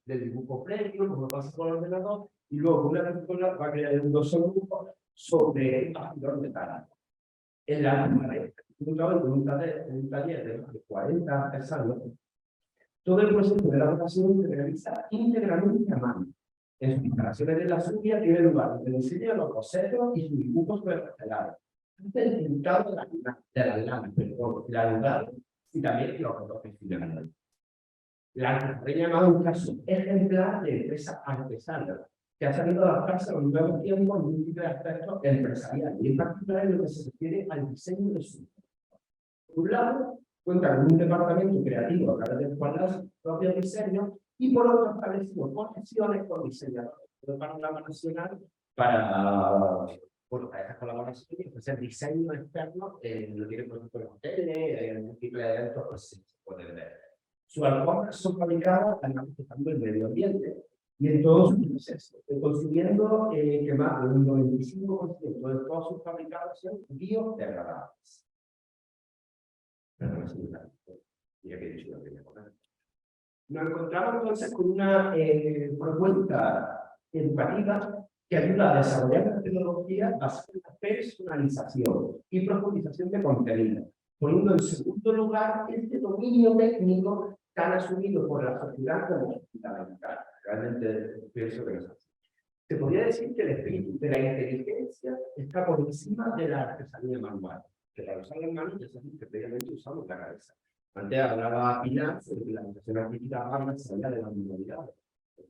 del dibujo previo, como pasa con el ordenador, y luego con una pistola va creando solo grupos sobre el bastidor de tal. En la un taller de más de 40 artesanos, todo el proceso de elaboración se realiza íntegramente a mano. En sus instalaciones de La Suya tiene lugar el diseño de los bocetos y sus dibujos sobre los telares. El pintado de la lana, la aludada y también los retoques finales. La que he llamado un caso ejemplar de empresa artesana, que ha sabido adaptarse a un nuevo tiempo en múltiples aspectos empresariales, y en particular en lo que se refiere al diseño de su. Por un lado, cuenta con un departamento creativo a través del cual hace sus propios diseños, y por otro, establecido conexiones con diseñadores del panorama nacional para esas colaboraciones, ofrecer diseño externo, lo tiene por ejemplo en hoteles, en múltiples eventos, pues se puede ver. Sus alfombras son fabricadas respetando el medio ambiente y en todo su proceso, consiguiendo que más de un 95% de todos sus fabricados sean biodegradables. Nos encontramos entonces con una propuesta educativa que ayuda a desarrollar la tecnología basada en la personalización y profundización de contenido, poniendo en segundo lugar este dominio técnico tan asumido por la sociedad como fundamental. Realmente pienso que no es así. Se podría decir que el espíritu de la inteligencia está por encima de la artesanía manual, que para usar las manos ya sabemos que previamente usamos la cabeza. Antes hablaba Pinar sobre que la educación artística va más allá de la manualidad.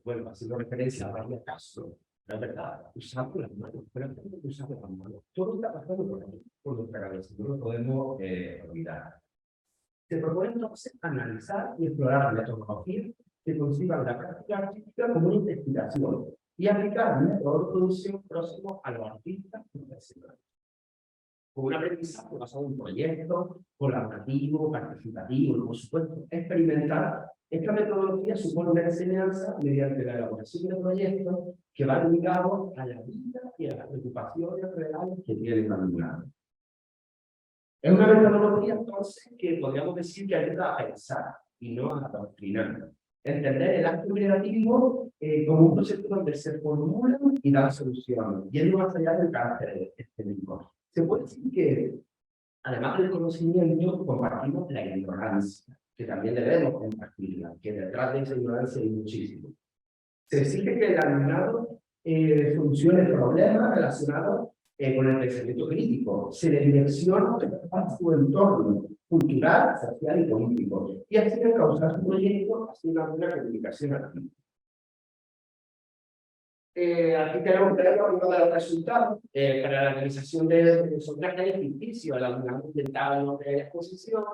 Bueno, haciendo referencia a varios casos, la verdad, usamos las manos, pero tenemos que usar las manos. Todo está pasando por nuestra cabeza, no lo podemos olvidar. Se propone entonces analizar y explorar metodologías que conciban la práctica artística como una investigación y aplicar métodos de producción próximos a los artistas profesionales. Con un aprendizaje basado en proyectos, colaborativo, participativo y, por supuesto, experimental, esta metodología supone una enseñanza mediante la elaboración de proyectos que van ligados a la vida y a las preocupaciones reales que tiene el alumnado. Es una metodología, entonces, que podríamos decir que ayuda a pensar y no a adoctrinar. Entender el acto creativo como un proceso donde se formulan y dan soluciones, yendo más allá del carácter estético. Se puede decir que, además del conocimiento, compartimos la ignorancia, que también debemos compartirla, que detrás de esa ignorancia hay muchísimo. Se exige que el alumnado solucione problemas relacionados con el pensamiento crítico, se le direcciona a su entorno cultural, social y político, y así causar su proyecto haciendo una comunicación activa. Aquí tenemos uno de los resultados para la realización de sondajes ficticios. El alumnado intentaba de la exposición,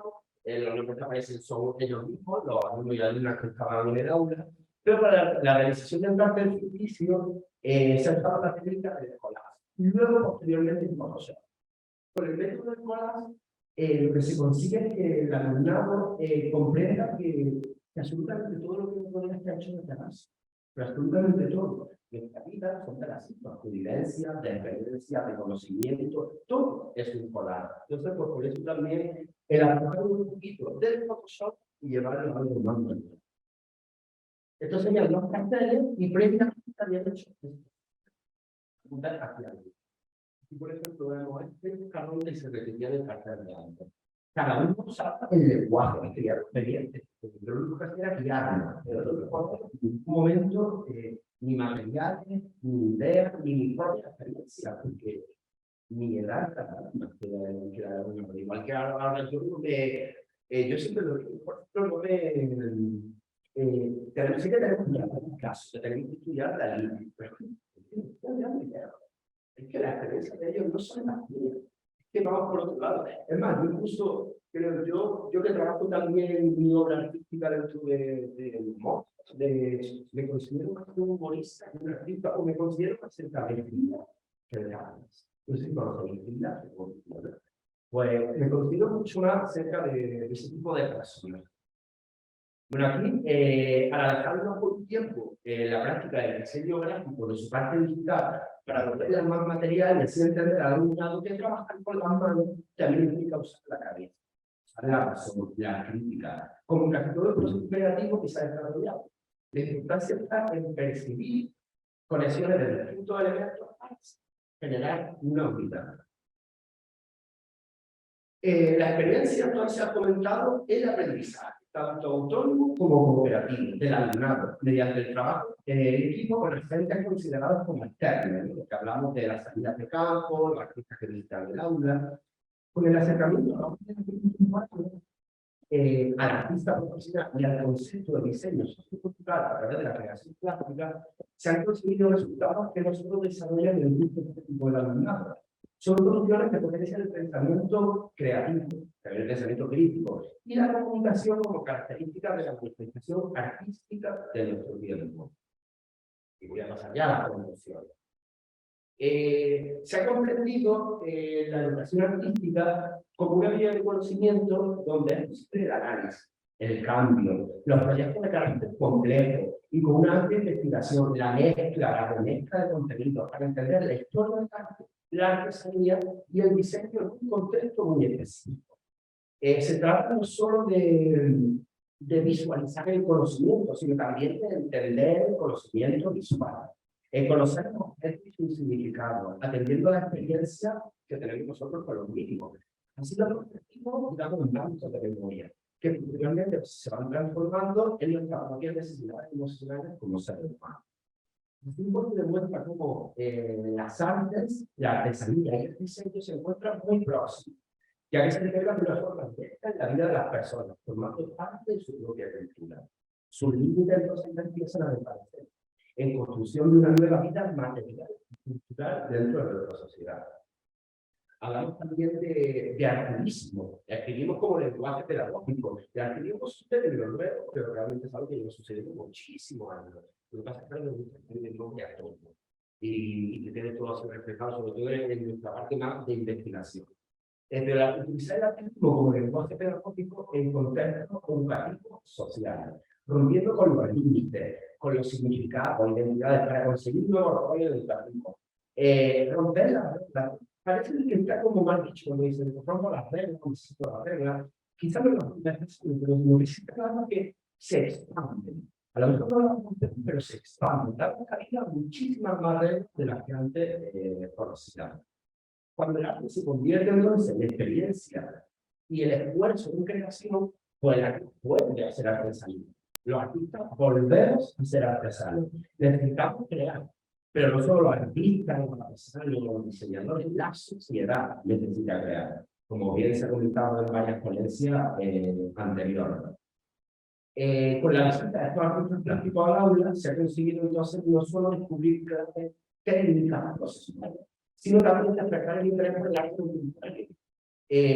los nombres que aparecen son ellos mismos, los alumnos y alumnas que estaban en el aula, pero para la realización del cartel ficticio se ha usado la técnica de collage y luego posteriormente en Photoshop. Con el método de collage, lo que se consigue es que el alumnado comprenda que absolutamente todo lo que nos rodea está hecho desde base, pero absolutamente todo. Nuestra vida son de las vivencias, de experiencias, de conocimiento, todo es un collage. Entonces, pues por eso también el aplicar un poquito del Photoshop y llevarlo a algo más manual. Estos serían los carteles y previamente habían hecho y por ejemplo, vemos este cartón que se repetía del cartel de antes. Cada uno usaba el lenguaje que era expediente. Lo único que hacía era guiarnos. Pero en ningún momento ni materiales, ni ideas, ni mi propia experiencia, porque mi edad más que la de una. Igual que ahora yo siempre lo digo, por ejemplo, tenemos que tener un caso, tenemos que estudiar la línea. Es que la experiencia de ellos no son las mías, es que vamos por otro lado. Es más, yo incluso, creo yo que trabajo también en mi obra artística dentro del humor, me considero más un humorista que un artista, o me considero más centralista que de antes. No sé si conocen la pues me considero mucho más cerca de ese tipo de personas. Bueno, aquí, para dejarnos por un tiempo la práctica del diseño gráfico de su parte digital, para volverla más material y así entender al alumnado que trabajar con las manos también implica usar la cabeza, usar la razón, la crítica, como casi todo el proceso creativo que se ha desarrollado. La importancia está en percibir conexiones de distintos elementos para generar una unidad. La experiencia entonces ha comentado el aprendizaje, tanto autónomo como cooperativo, del alumnado, mediante el trabajo en equipo con agentes considerados como externos, ¿no? Que hablamos de las salidas de campo, las críticas que visitan el aula, con el acercamiento a al artista profesional y al concepto de diseño sociocultural a través de la creación plástica, se han conseguido resultados que no solo desarrollan el gusto estético del alumnado, son soluciones que potencian el pensamiento creativo, el pensamiento crítico y la comunicación como característica de la manifestación artística de nuestro tiempo. Y voy a pasar ya a la conclusión. Se ha comprendido la educación artística como una vía de conocimiento donde es posible el análisis, el cambio, los proyectos de carácter complejo y con una amplia investigación, la remezcla de contenidos para entender la historia del arte, la artesanía y el diseño en un contexto muy específico. Se trata no solo de visualizar el conocimiento, sino también de entender el conocimiento visual. Conocer los objetos y su significado, atendiendo a la experiencia que tenemos nosotros con los mismos. Así los objetivos damos un tanto de memoria, que posteriormente se van transformando en nuestras propias necesidades emocionales como seres humanos. Así se demuestra cómo las artes, la artesanía y el diseño se encuentran muy próximos, ya que se integran de una forma directa en la vida de las personas, formando parte de su propia cultura. Sus límites entonces empiezan a desaparecer en construcción de una nueva vida material y cultural dentro de nuestra sociedad. Hablamos también de activismo. Activismo como lenguaje pedagógico. El activismo sucede en lo nuevo, pero realmente es algo que lleva sucediendo muchísimos años. Lo que pasa es que ahora nos gusta entender nombre a todo. Y que tiene todo así reflejado, sobre todo en nuestra parte más de investigación. Pero utilizar el activismo como lenguaje pedagógico en contextos educativos sociales, rompiendo con los límites, con los significados, identidades, para conseguir nuevos roles educativos. Romper las reglas. Parece que está como mal dicho cuando dicen, rompo las reglas, necesito las reglas. Quizás no lo necesito, pero necesita claro que se expanden. A lo mejor no lo rompemos, pero se expanden. Damos cabida a muchísimas más reglas de las que antes conocíamos. Cuando el arte se convierte entonces en experiencia y el esfuerzo en creación, pues el arte puede hacer artesanía. Los artistas volvemos a ser artesanos. Necesitamos crear. Pero no solo los artistas, los artesanos, los diseñadores, la sociedad necesita crear. Como bien se ha comentado en varias ponencias anteriores. Con la visita de estos artistas plásticos al aula, se ha conseguido entonces no solo descubrir clases técnicas procesales, sino también despertar el interés por el arte contemporáneo.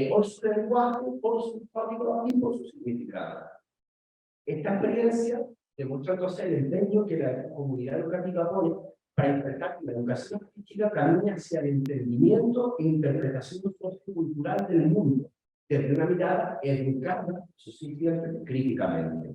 Por su lenguaje, por su código y por su significado. Esta experiencia demuestra entonces el empeño que la comunidad educativa pone para intentar que la educación artística camine hacia el entendimiento e interpretación sociocultural del mundo, desde una mirada educada, eso sí, siempre críticamente.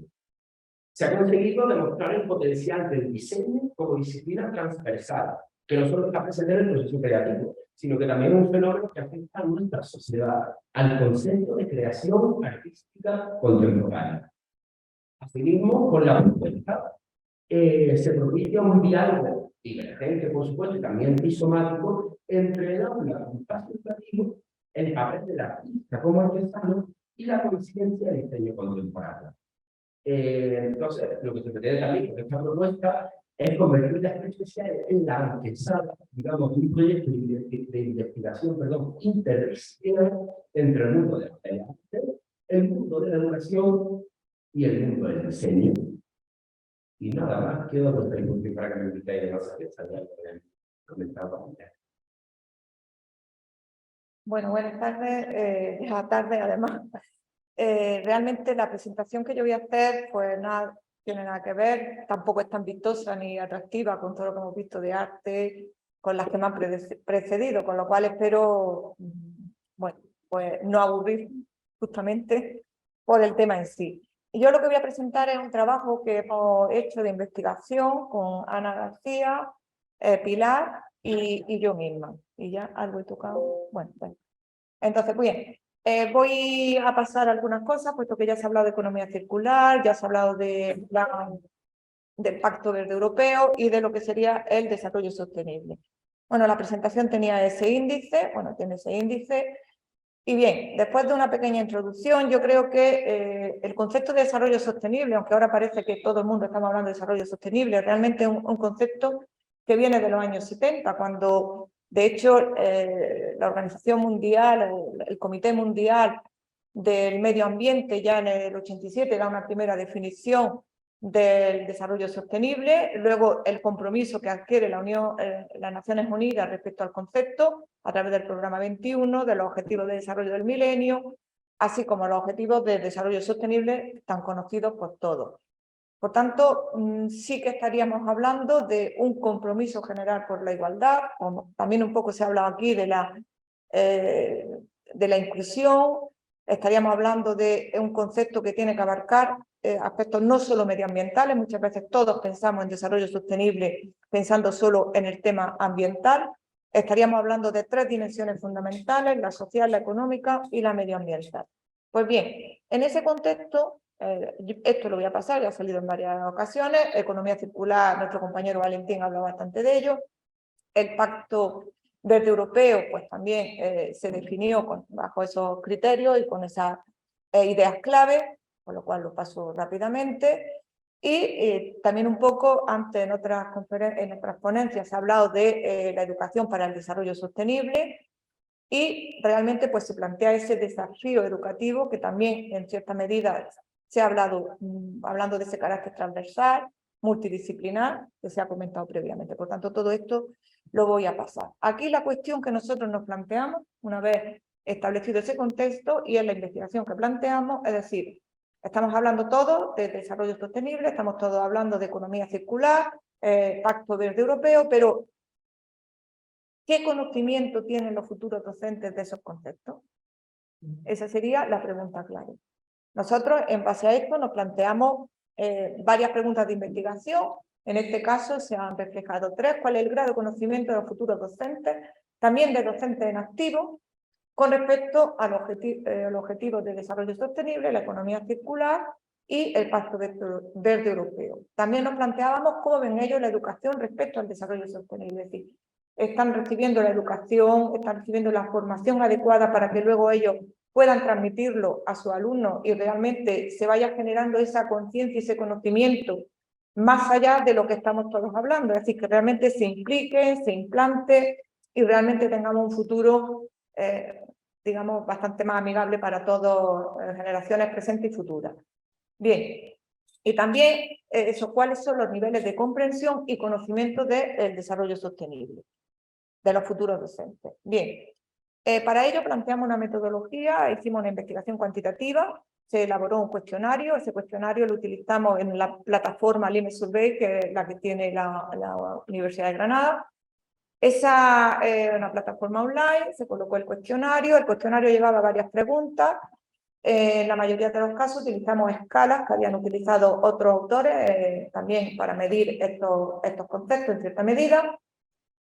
Se ha conseguido demostrar el potencial del diseño como disciplina transversal, que no solo está presente en el proceso creativo, sino que también es un fenómeno que afecta a nuestra sociedad, al concepto de creación artística contemporánea. Asimismo, con la propuesta, se propicia un diálogo divergente, por supuesto, y también rizomático, entre el aula como espacio educativo, el papel del artista como artesano y la conciencia del diseño contemporáneo. Entonces, lo que se pretende también con esta propuesta es convertir la experiencia en la antesala, digamos, de un proyecto de investigación, interdisciplinar entre el mundo de la arte, el mundo de la educación y el mundo del diseño. Y nada más, quedo a vuestra disposición para que me invitéis a las fiestas, ya lo he comentado antes. Bueno, buenas tardes, ya tarde además. Realmente la presentación que yo voy a hacer, pues nada, tiene nada que ver, tampoco es tan vistosa ni atractiva con todo lo que hemos visto de arte, con las que me han precedido, con lo cual espero, bueno, pues no aburrir justamente por el tema en sí. Y yo lo que voy a presentar es un trabajo que hemos hecho de investigación con Ana García, Pilar y yo misma. Y ya algo he tocado. Bueno, pues. Entonces, bien, voy a pasar algunas cosas, puesto que ya se ha hablado de economía circular, ya se ha hablado del Pacto Verde Europeo y de lo que sería el desarrollo sostenible. Bueno, la presentación tenía ese índice, bueno, tiene ese índice. Y bien, después de una pequeña introducción, yo creo que el concepto de desarrollo sostenible, aunque ahora parece que todo el mundo estamos hablando de desarrollo sostenible, realmente es un concepto que viene de los años 70, cuando, de hecho, la Organización Mundial, el Comité Mundial del medio ambiente ya en el 87 da una primera definición del desarrollo sostenible, luego el compromiso que adquiere las Naciones Unidas respecto al concepto a través del programa 21, de los objetivos de desarrollo del milenio, así como los objetivos de desarrollo sostenible tan conocidos por todos. Por tanto, sí que estaríamos hablando de un compromiso general por la igualdad, como también un poco se ha hablado aquí de la inclusión. Estaríamos hablando de un concepto que tiene que abarcar aspectos no solo medioambientales. Muchas veces todos pensamos en desarrollo sostenible pensando solo en el tema ambiental. Estaríamos hablando de 3 dimensiones fundamentales: la social, la económica y la medioambiental. Pues bien, en ese contexto, esto lo voy a pasar, ya ha salido en varias ocasiones. Economía circular, nuestro compañero Valentín habla bastante de ello. El Pacto Verde Europeo, pues también se definió bajo esos criterios y con esas ideas clave, con lo cual lo paso rápidamente. Y también un poco antes en otras ponencias se ha hablado de la educación para el desarrollo sostenible, y realmente pues se plantea ese desafío educativo que también en cierta medida se ha hablado, hablando de ese carácter transversal, multidisciplinar, que se ha comentado previamente. Por tanto, todo esto lo voy a pasar. Aquí la cuestión que nosotros nos planteamos, una vez establecido ese contexto y en la investigación que planteamos, es decir, estamos hablando todos de desarrollo sostenible, estamos todos hablando de economía circular, Pacto Verde Europeo, pero ¿qué conocimiento tienen los futuros docentes de esos conceptos? Esa sería la pregunta clave. Nosotros, en base a esto, nos planteamos varias preguntas de investigación. En este caso se han reflejado 3. ¿Cuál es el grado de conocimiento de los futuros docentes? También de docentes en activo, con respecto a los objetivos de desarrollo sostenible, la economía circular y el Pacto Verde Europeo. También nos planteábamos cómo ven ellos la educación respecto al desarrollo sostenible. Es decir, están recibiendo la educación, están recibiendo la formación adecuada para que luego ellos puedan transmitirlo a sus alumnos y realmente se vaya generando esa conciencia y ese conocimiento más allá de lo que estamos todos hablando. Es decir, que realmente se implique, se implante y realmente tengamos un futuro, digamos, bastante más amigable para todas las generaciones presentes y futuras. Bien, y también cuáles son los niveles de comprensión y conocimiento del desarrollo sostenible de los futuros docentes. Bien, para ello planteamos una metodología, hicimos una investigación cuantitativa, se elaboró un cuestionario, ese cuestionario lo utilizamos en la plataforma Lime Survey, que es la que tiene la Universidad de Granada. Esa es una plataforma online, se colocó el cuestionario llevaba varias preguntas. En la mayoría de los casos utilizamos escalas que habían utilizado otros autores también para medir estos conceptos en cierta medida,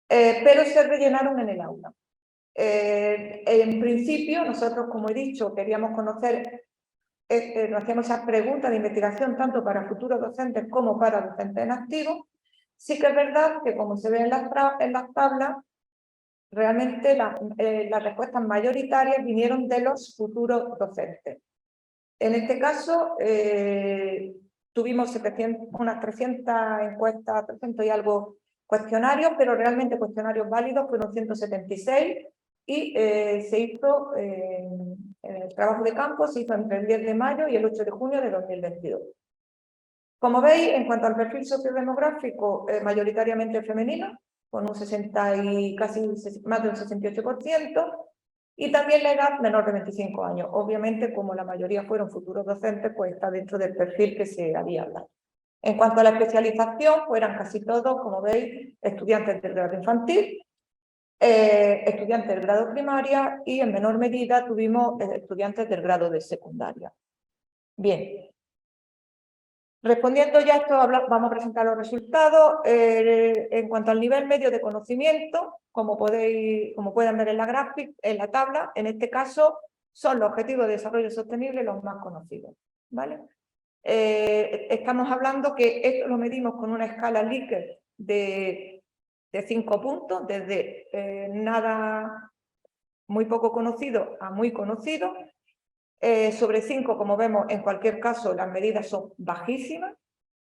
pero se rellenaron en el aula. En principio, nosotros, como he dicho, queríamos conocer, nos hacíamos esas preguntas de investigación tanto para futuros docentes como para docentes en activo. Sí que es verdad que, como se ve en las tablas, realmente las respuestas mayoritarias vinieron de los futuros docentes. En este caso, tuvimos unas 300 encuestas, 300 y algo cuestionarios, pero realmente cuestionarios válidos fueron 176 y se hizo, el trabajo de campo se hizo entre el 10 de mayo y el 8 de junio de 2022. Como veis, en cuanto al perfil sociodemográfico, mayoritariamente femenino, con un 60 y casi más de un 68%, y también la edad menor de 25 años. Obviamente, como la mayoría fueron futuros docentes, pues está dentro del perfil que se había hablado. En cuanto a la especialización, pues eran casi todos, como veis, estudiantes del grado infantil, estudiantes del grado primaria y en menor medida tuvimos estudiantes del grado de secundaria. Bien. Respondiendo ya a esto, vamos a presentar los resultados. En cuanto al nivel medio de conocimiento, como pueden ver en la gráfica, en la tabla, en este caso son los objetivos de desarrollo sostenible los más conocidos, ¿vale? Estamos hablando que esto lo medimos con una escala Likert de 5 puntos, desde nada, muy poco conocido a muy conocido. Sobre 5, como vemos, en cualquier caso las medidas son bajísimas,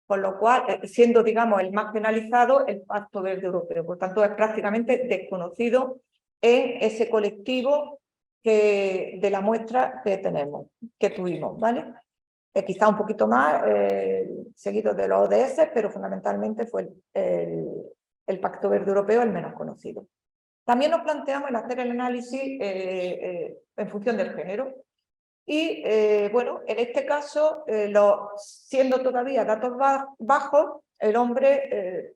con lo cual, siendo, digamos, el más penalizado, el Pacto Verde Europeo. Por tanto, es prácticamente desconocido en ese colectivo de la muestra que tuvimos, ¿vale? Quizá un poquito más seguido de los ODS, pero fundamentalmente fue el Pacto Verde Europeo el menos conocido. También nos planteamos el hacer el análisis en función del género. Y bueno, en este caso, siendo todavía datos bajos, el hombre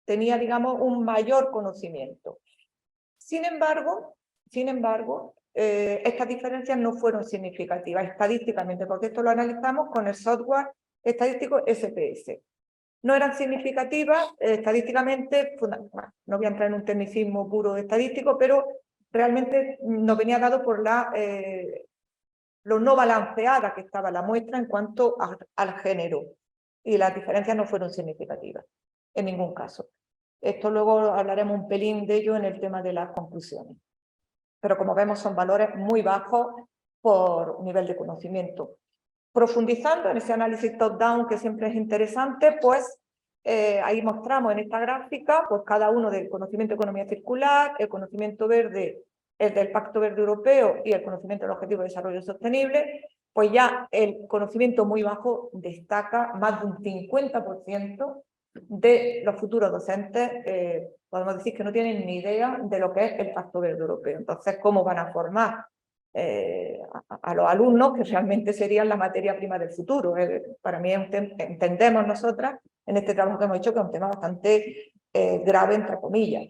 tenía, digamos, un mayor conocimiento. Sin embargo, estas diferencias no fueron significativas estadísticamente, porque esto lo analizamos con el software estadístico SPS. No eran significativas estadísticamente, no voy a entrar en un tecnicismo puro estadístico, pero realmente nos venía dado por lo no balanceada que estaba la muestra en cuanto al género, y las diferencias no fueron significativas en ningún caso. Esto luego hablaremos un pelín de ello en el tema de las conclusiones. Pero como vemos son valores muy bajos por nivel de conocimiento. Profundizando en ese análisis top-down que siempre es interesante, pues ahí mostramos en esta gráfica pues cada uno del conocimiento de economía circular, el conocimiento verde, el del Pacto Verde Europeo y el conocimiento del Objetivo de Desarrollo Sostenible. Pues ya el conocimiento muy bajo destaca más de un 50% de los futuros docentes, podemos decir que no tienen ni idea de lo que es el Pacto Verde Europeo. Entonces, ¿cómo van a formar a los alumnos que realmente serían la materia prima del futuro? Para mí entendemos nosotras en este trabajo que hemos hecho que es un tema bastante grave, entre comillas.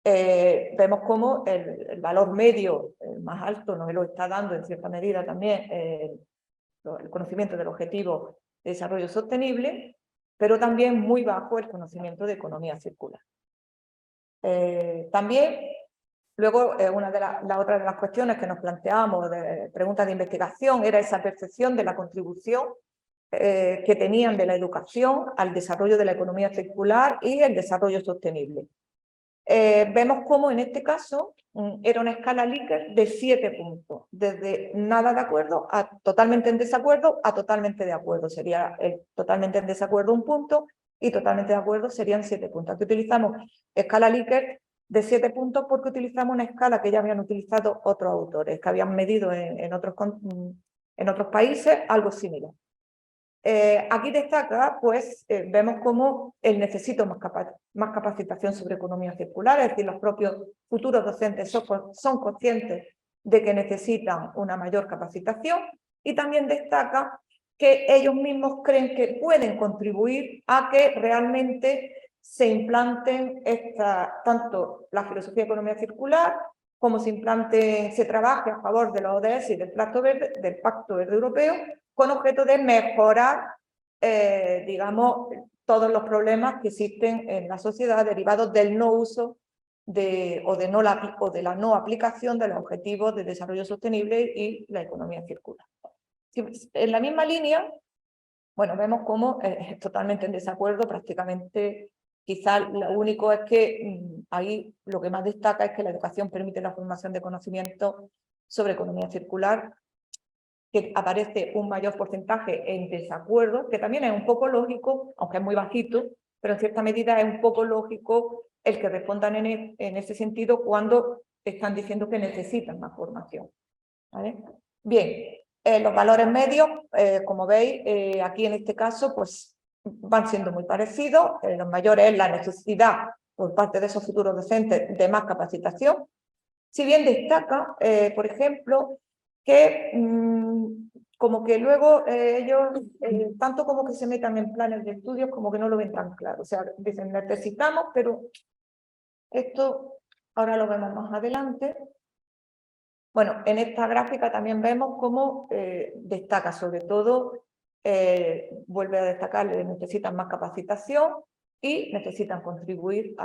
Vemos cómo el valor medio más alto nos lo está dando en cierta medida también el conocimiento del Objetivo de Desarrollo Sostenible, pero también muy bajo el conocimiento de economía circular. También, luego, una de la otra de las cuestiones que nos planteábamos de preguntas de investigación era esa percepción de la contribución que tenían de la educación al desarrollo de la economía circular y el desarrollo sostenible. Vemos cómo en este caso era una escala Likert de 7 puntos, desde nada de acuerdo a totalmente en desacuerdo a totalmente de acuerdo. Sería totalmente en desacuerdo 1 punto y totalmente de acuerdo serían 7 puntos. Aquí utilizamos escala Likert de 7 puntos porque utilizamos una escala que ya habían utilizado otros autores, que habían medido en otros países algo similar. Aquí destaca, pues, vemos cómo necesito más capacitación sobre economía circular, es decir, los propios futuros docentes son conscientes de que necesitan una mayor capacitación, y también destaca que ellos mismos creen que pueden contribuir a que realmente se implanten tanto la filosofía de economía circular, como se trabaje a favor de los ODS y del Pacto Verde Europeo, con objeto de mejorar, digamos, todos los problemas que existen en la sociedad derivados del no uso o de la no aplicación de los objetivos de desarrollo sostenible y la economía circular. En la misma línea, bueno, vemos cómo es totalmente en desacuerdo, prácticamente. Quizá lo único es que ahí lo que más destaca es que la educación permite la formación de conocimientos sobre economía circular, que aparece un mayor porcentaje en desacuerdo, que también es un poco lógico, aunque es muy bajito, pero en cierta medida es un poco lógico el que respondan en ese sentido cuando están diciendo que necesitan más formación, ¿vale? Bien, los valores medios, como veis, aquí en este caso, pues van siendo muy parecidos. Los mayores es la necesidad por parte de esos futuros docentes de más capacitación. Si bien destaca, por ejemplo, que como que luego ellos, tanto como que se metan en planes de estudios, como que no lo ven tan claro. O sea, dicen necesitamos, pero esto ahora lo vemos más adelante. Bueno, en esta gráfica también vemos cómo destaca sobre todo, vuelve a destacar que necesitan más capacitación y necesitan contribuir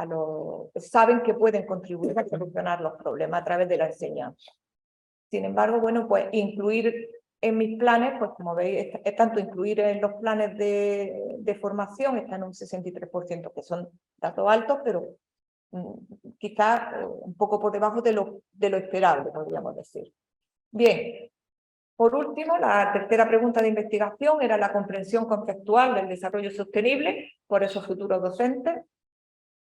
saben que pueden contribuir a solucionar los problemas a través de la enseñanza. Sin embargo, bueno, pues incluir en mis planes, pues como veis, es tanto incluir en los planes de formación, está en un 63%, que son datos altos, pero quizás un poco por debajo de lo esperable, podríamos decir. Bien, por último, la tercera pregunta de investigación era la comprensión conceptual del desarrollo sostenible por esos futuros docentes.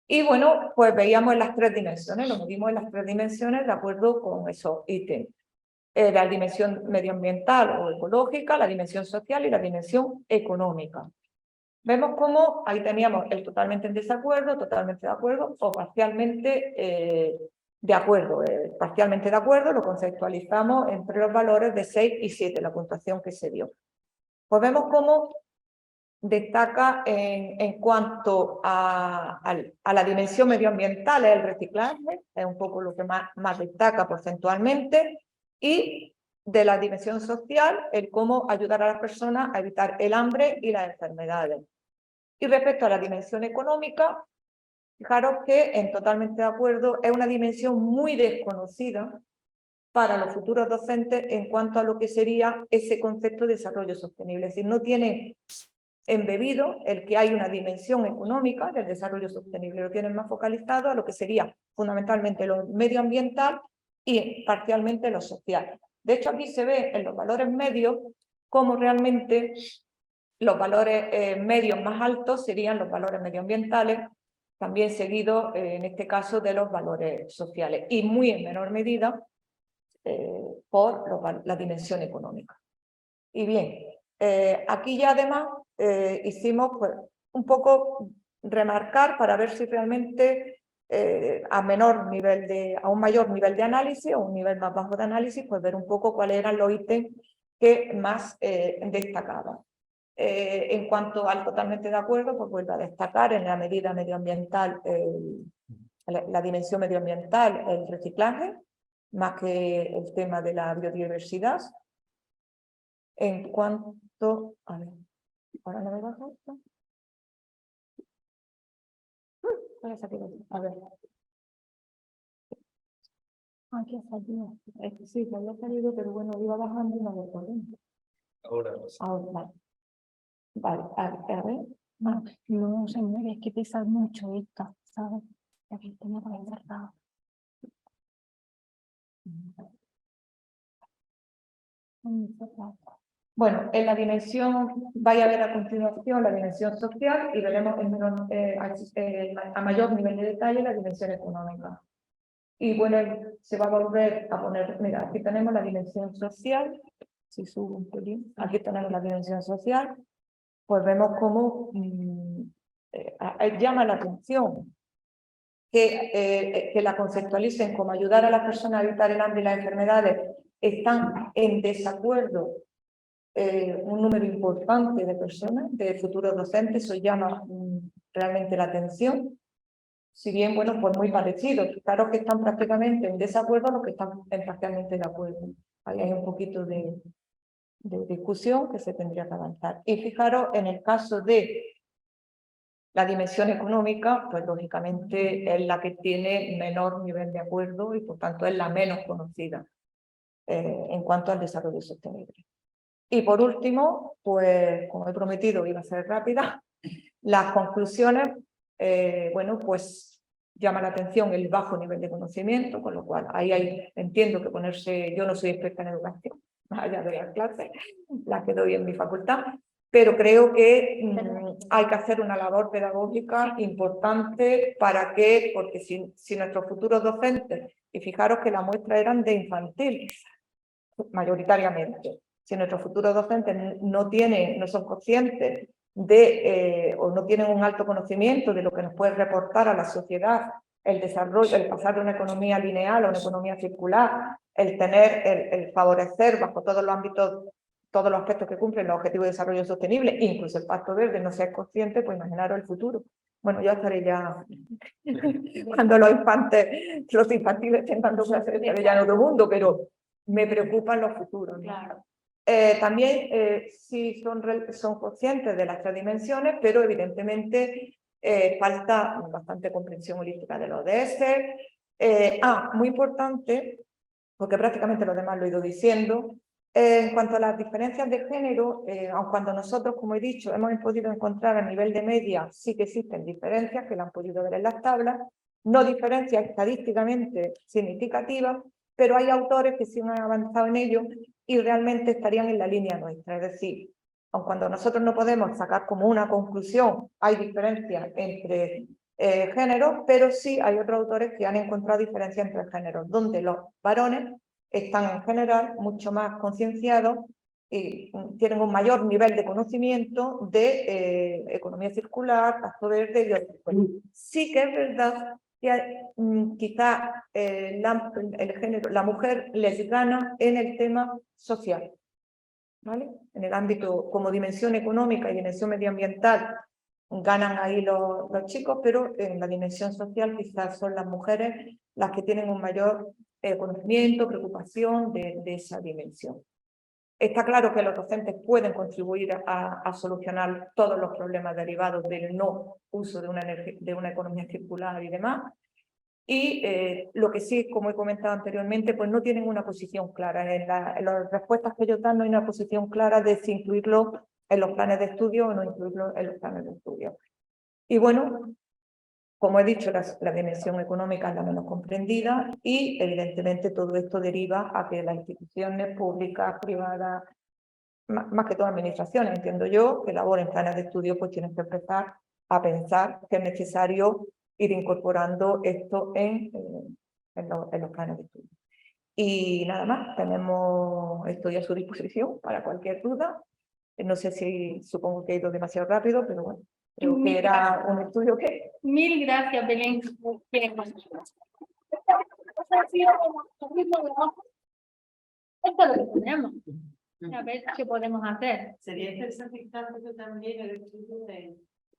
Y bueno, pues veíamos en las 3 dimensiones, lo medimos en las 3 dimensiones de acuerdo con esos ítems. la dimensión medioambiental o ecológica, la dimensión social y la dimensión económica. Vemos cómo ahí teníamos el totalmente en desacuerdo, totalmente de acuerdo o parcialmente de acuerdo. Parcialmente de acuerdo lo conceptualizamos entre los valores de 6 y 7, la puntuación que se dio. Pues vemos cómo destaca en cuanto a la dimensión medioambiental el reciclaje, es un poco lo que más destaca porcentualmente, y de la dimensión social, el cómo ayudar a las personas a evitar el hambre y las enfermedades. Y respecto a la dimensión económica, fijaros que en totalmente de acuerdo es una dimensión muy desconocida para los futuros docentes en cuanto a lo que sería ese concepto de desarrollo sostenible. Es decir, no tiene embebido el que hay una dimensión económica del desarrollo sostenible, lo tienen más focalizado a lo que sería fundamentalmente lo medioambiental y parcialmente lo social. De hecho, aquí se ve en los valores medios cómo realmente los valores medios más altos serían los valores medioambientales, también seguidos en este caso de los valores sociales y muy en menor medida por la dimensión económica. Y bien, aquí ya además hicimos pues, un poco remarcar para ver si realmente a un mayor nivel de análisis o un nivel más bajo de análisis, pues ver un poco cuáles eran los ítems que más destacaban. En cuanto al totalmente de acuerdo, pues vuelvo a destacar en la medida medioambiental, la dimensión medioambiental, el reciclaje, más que el tema de la biodiversidad. En cuanto... A ver, ahora no me baja esto. A ver. Aquí ha salido. Sí, me había salido, pero bueno, iba bajando y no me acuerdo. Ahora, vale. Vale, a ver. No, señores, que pesa mucho esta, ¿sabes? Aquí tenía que haber cerrado. Bueno, en la dimensión, vaya a ver a continuación la dimensión social y veremos a mayor nivel de detalle la dimensión económica. Y bueno, se va a volver a poner, mira, aquí tenemos la dimensión social, si subo un pelín, aquí tenemos la dimensión social, pues vemos cómo llama la atención que la conceptualicen como ayudar a las personas a evitar el hambre y las enfermedades. Están en desacuerdo un número importante de personas, de futuros docentes, eso llama realmente la atención. Si bien, bueno, pues muy parecido. Claro que están prácticamente en desacuerdo los que están parcialmente de acuerdo. Ahí hay un poquito de discusión que se tendría que avanzar. Y fijaros, en el caso de la dimensión económica, pues lógicamente es la que tiene menor nivel de acuerdo y por tanto es la menos conocida en cuanto al desarrollo sostenible. Y por último, pues como he prometido iba a ser rápida, las conclusiones, bueno, pues llama la atención el bajo nivel de conocimiento, con lo cual ahí entiendo que ponerse, yo no soy experta en educación, más allá de las clases, las que doy en mi facultad, pero creo que hay que hacer una labor pedagógica importante para que, porque si nuestros futuros docentes, y fijaros que la muestra eran de infantil, mayoritariamente, si nuestros futuros docentes no son conscientes o no tienen un alto conocimiento de lo que nos puede reportar a la sociedad el desarrollo, el pasar de una economía lineal a una economía circular, el favorecer bajo todos los ámbitos, todos los aspectos que cumplen los objetivos de desarrollo sostenible, incluso el Pacto Verde, no ser consciente, pues imaginaros el futuro. Bueno, ya estaré cuando los infantiles estén dando clases, estaré ya en otro mundo, pero me preocupan los futuros, ¿no? Claro. También sí son conscientes de las tres dimensiones, pero evidentemente falta bastante comprensión holística de los ODS. Muy importante, porque prácticamente lo demás lo he ido diciendo, en cuanto a las diferencias de género, aun cuando nosotros, como he dicho, hemos podido encontrar a nivel de media, sí que existen diferencias, que las han podido ver en las tablas, no diferencias estadísticamente significativas, pero hay autores que sí han avanzado en ello y realmente estarían en la línea nuestra. Es decir, aun cuando nosotros no podemos sacar como una conclusión, hay diferencias entre géneros, pero sí hay otros autores que han encontrado diferencias entre géneros, donde los varones están en general mucho más concienciados y tienen un mayor nivel de conocimiento de economía circular, pacto verde y otras cosas. Sí que es verdad que quizá el género, la mujer les gana en el tema social, ¿vale? En el ámbito como dimensión económica y dimensión medioambiental ganan ahí los chicos, pero en la dimensión social quizás son las mujeres las que tienen un mayor conocimiento, preocupación de esa dimensión. Está claro que los docentes pueden contribuir a solucionar todos los problemas derivados del no uso de una economía circular y demás. Y lo que sí, como he comentado anteriormente, pues no tienen una posición clara. En las respuestas que ellos dan no hay una posición clara de si incluirlo en los planes de estudio o no incluirlo en los planes de estudio. Y bueno, como he dicho, la dimensión económica es la menos comprendida y evidentemente todo esto deriva a que las instituciones públicas, privadas, más que todas administraciones, entiendo yo, que elaboren planes de estudio, pues tienen que empezar a pensar que es necesario ir incorporando esto en los planes de estudio. Y nada más, estoy a su disposición para cualquier duda. No sé si supongo que he ido demasiado rápido, pero bueno, creo que era un estudio que... Mil gracias, Belén. Esto es lo que tenemos. A ver qué podemos hacer. Sería interesante estar también el estudio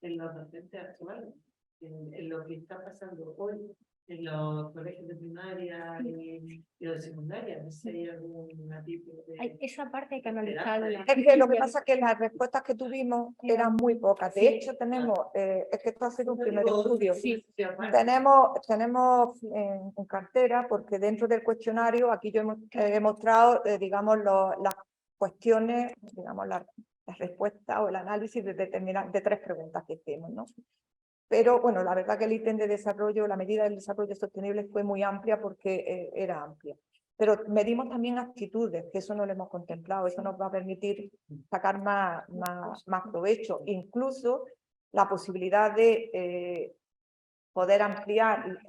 en los docentes actuales, en lo que está pasando hoy en los colegios de primaria y de secundaria. No sé si hay algún tipo de... Esa parte hay que analizarla. Es que lo que pasa es que las respuestas que tuvimos eran muy pocas. De hecho, tenemos, es que esto ha sido un primer estudio. Sí, Tenemos en cartera, porque dentro del cuestionario, aquí yo he mostrado, digamos, las cuestiones, digamos, las respuestas o el análisis de 3 preguntas que hicimos, ¿no? Pero bueno, la verdad que el ítem de desarrollo, la medida del desarrollo sostenible fue muy amplia porque era amplia. Pero medimos también actitudes, que eso no lo hemos contemplado, eso nos va a permitir sacar más provecho. Incluso la posibilidad de poder ampliar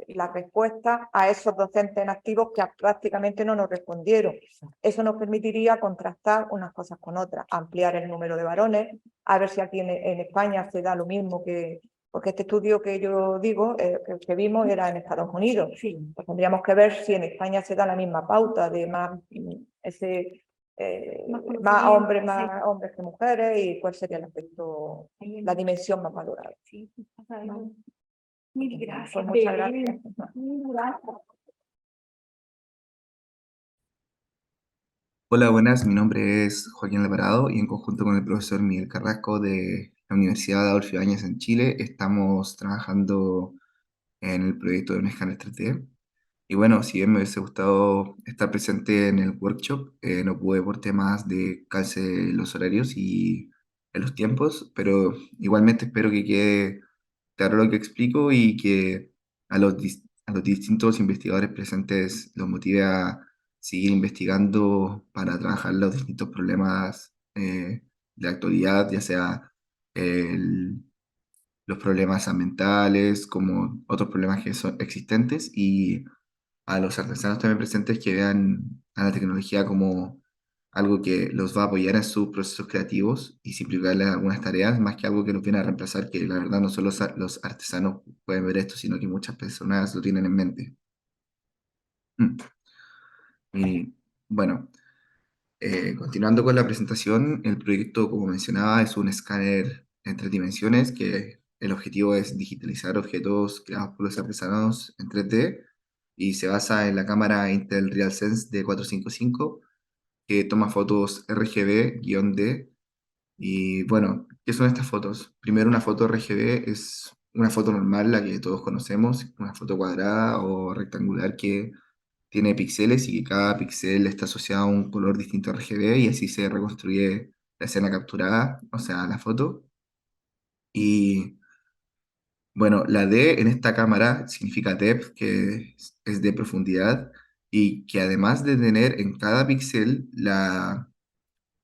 la respuesta a esos docentes en activos que prácticamente no nos respondieron. Eso nos permitiría contrastar unas cosas con otras, ampliar el número de varones, a ver si aquí en España se da lo mismo que... Porque este estudio que yo digo, que vimos, era en Estados Unidos. Pues tendríamos que ver si en España se da la misma pauta de más hombres que mujeres y cuál sería el aspecto, la dimensión más valorada. Sí, mil gracias. Pues muchas gracias. Mil gracias. Hola, buenas. Mi nombre es Joaquín Alvarado y en conjunto con el profesor Miguel Carrasco de la Universidad Adolfo Ibáñez en Chile estamos trabajando en el proyecto de un escáner 3D. Y bueno, si bien me hubiese gustado estar presente en el workshop, no pude por temas de calce de los horarios y en los tiempos, pero igualmente espero que quede claro lo que explico y que a los distintos investigadores presentes los motive a seguir investigando para trabajar los distintos problemas de actualidad, ya sea el- los problemas ambientales como otros problemas que son existentes, y a los artesanos también presentes que vean a la tecnología como algo que los va a apoyar en sus procesos creativos y simplificarles algunas tareas, más que algo que los viene a reemplazar, que la verdad no solo los artesanos pueden ver esto, sino que muchas personas lo tienen en mente. Mm. Y bueno, continuando con la presentación, el proyecto, como mencionaba, es un escáner en 3 dimensiones, que el objetivo es digitalizar objetos creados por los artesanos en 3D y se basa en la cámara Intel RealSense D455, que toma fotos RGB-D. Y bueno, ¿qué son estas fotos? Primero, una foto RGB es una foto normal, la que todos conocemos, una foto cuadrada o rectangular que tiene píxeles y que cada píxel está asociado a un color distinto RGB, y así se reconstruye la escena capturada, o sea, la foto. Y bueno, la D en esta cámara significa depth, que es de profundidad, y que además de tener en cada píxel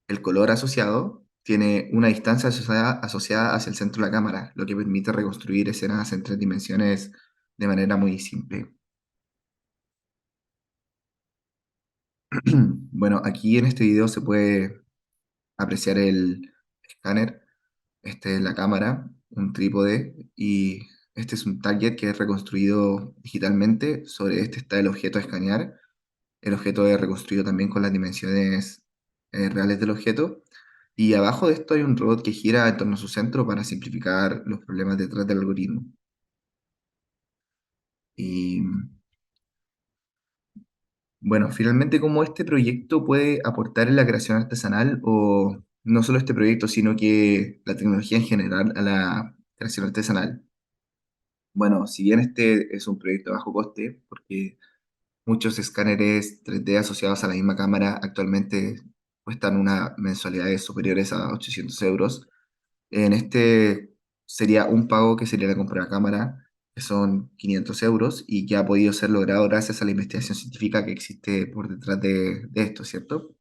el color asociado, tiene una distancia asociada hacia el centro de la cámara, lo que permite reconstruir escenas en 3 dimensiones de manera muy simple. Bueno, aquí en este video se puede apreciar el escáner. Este es la cámara, un trípode, y este es un target que es reconstruido digitalmente. Sobre este está el objeto a escanear. El objeto es reconstruido también con las dimensiones reales del objeto. Y abajo de esto hay un robot que gira en torno a su centro para simplificar los problemas detrás del algoritmo. Y bueno, finalmente, ¿cómo este proyecto puede aportar en la creación artesanal, o no solo este proyecto, sino que la tecnología en general a la creación artesanal? Bueno, si bien este es un proyecto de bajo coste, porque muchos escáneres 3D asociados a la misma cámara actualmente cuestan una mensualidades superiores a 800 euros, en este sería un pago que sería la compra de la cámara, que son 500 euros, y que ha podido ser logrado gracias a la investigación científica que existe por detrás de esto, ¿cierto?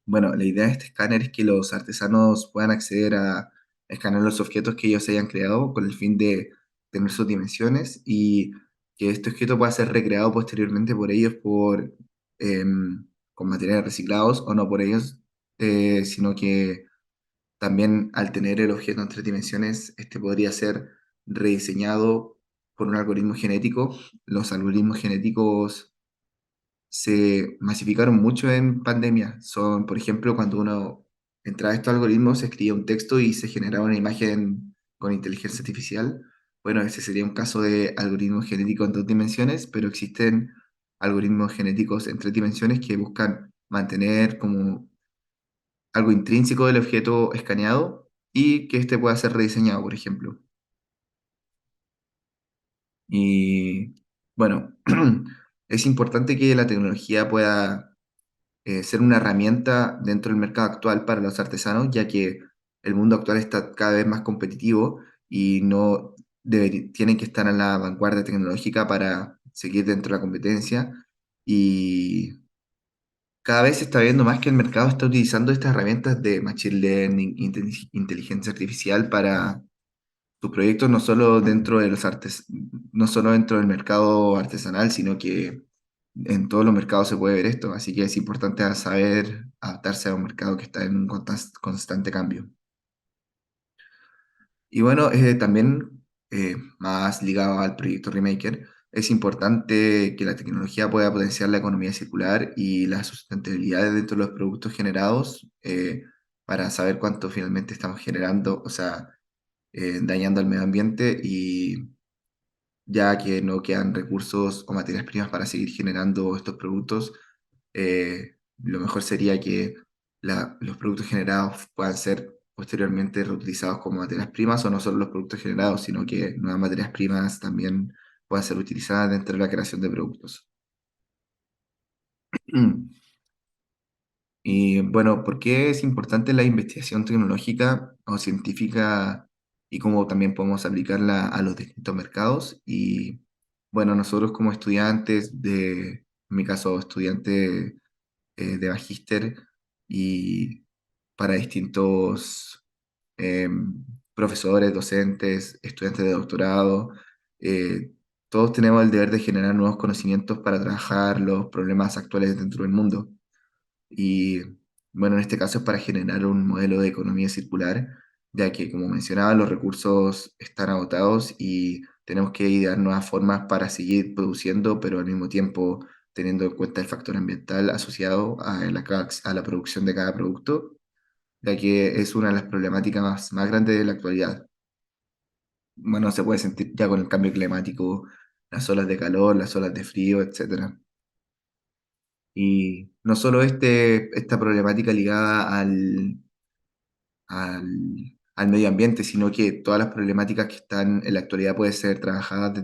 Bueno, la idea de este escáner es que los artesanos puedan acceder a escanear los objetos que ellos hayan creado con el fin de tener sus dimensiones, y que este objeto pueda ser recreado posteriormente por ellos con materiales reciclados, o no por ellos, sino que también al tener el objeto en 3 dimensiones, este podría ser rediseñado por un algoritmo genético. Los algoritmos genéticos se masificaron mucho en pandemia. Son, por ejemplo, cuando uno entraba a estos algoritmos, se escribía un texto y se generaba una imagen con inteligencia artificial. Bueno, ese sería un caso de algoritmo genético en 2 dimensiones, pero existen algoritmos genéticos en 3 dimensiones que buscan mantener como algo intrínseco del objeto escaneado y que éste pueda ser rediseñado, por ejemplo. Y bueno, es importante que la tecnología pueda ser una herramienta dentro del mercado actual para los artesanos, ya que el mundo actual está cada vez más competitivo y no tienen que estar en la vanguardia tecnológica para seguir dentro de la competencia. Y cada vez se está viendo más que el mercado está utilizando estas herramientas de machine learning, inteligencia artificial para sus proyectos, no solo dentro de no solo dentro del mercado artesanal, sino que en todos los mercados se puede ver esto. Así que es importante saber adaptarse a un mercado que está en un constante cambio. Y bueno, también más ligado al proyecto Remaker, es importante que la tecnología pueda potenciar la economía circular y la sustentabilidad dentro de los productos generados, para saber cuánto finalmente estamos generando, o sea, dañando al medio ambiente, y ya que no quedan recursos o materias primas para seguir generando estos productos, lo mejor sería que los productos generados puedan ser posteriormente reutilizados como materias primas, o no solo los productos generados, sino que nuevas materias primas también puedan ser utilizadas dentro de la creación de productos. Y bueno, ¿por qué es importante la investigación tecnológica o científica, y cómo también podemos aplicarla a los distintos mercados? Y bueno, nosotros como estudiantes en mi caso, estudiante de magíster, y para distintos profesores, docentes, estudiantes de doctorado, eh, todos tenemos el deber de generar nuevos conocimientos para trabajar los problemas actuales dentro del mundo. Y bueno, en este caso es para generar un modelo de economía circular, ya que, como mencionaba, los recursos están agotados y tenemos que idear nuevas formas para seguir produciendo, pero al mismo tiempo teniendo en cuenta el factor ambiental asociado a la producción de cada producto, ya que es una de las problemáticas más grandes de la actualidad. Bueno, se puede sentir ya con el cambio climático, las olas de calor, las olas de frío, etcétera. Y no solo esta problemática ligada al medio ambiente, sino que todas las problemáticas que están en la actualidad pueden ser trabajadas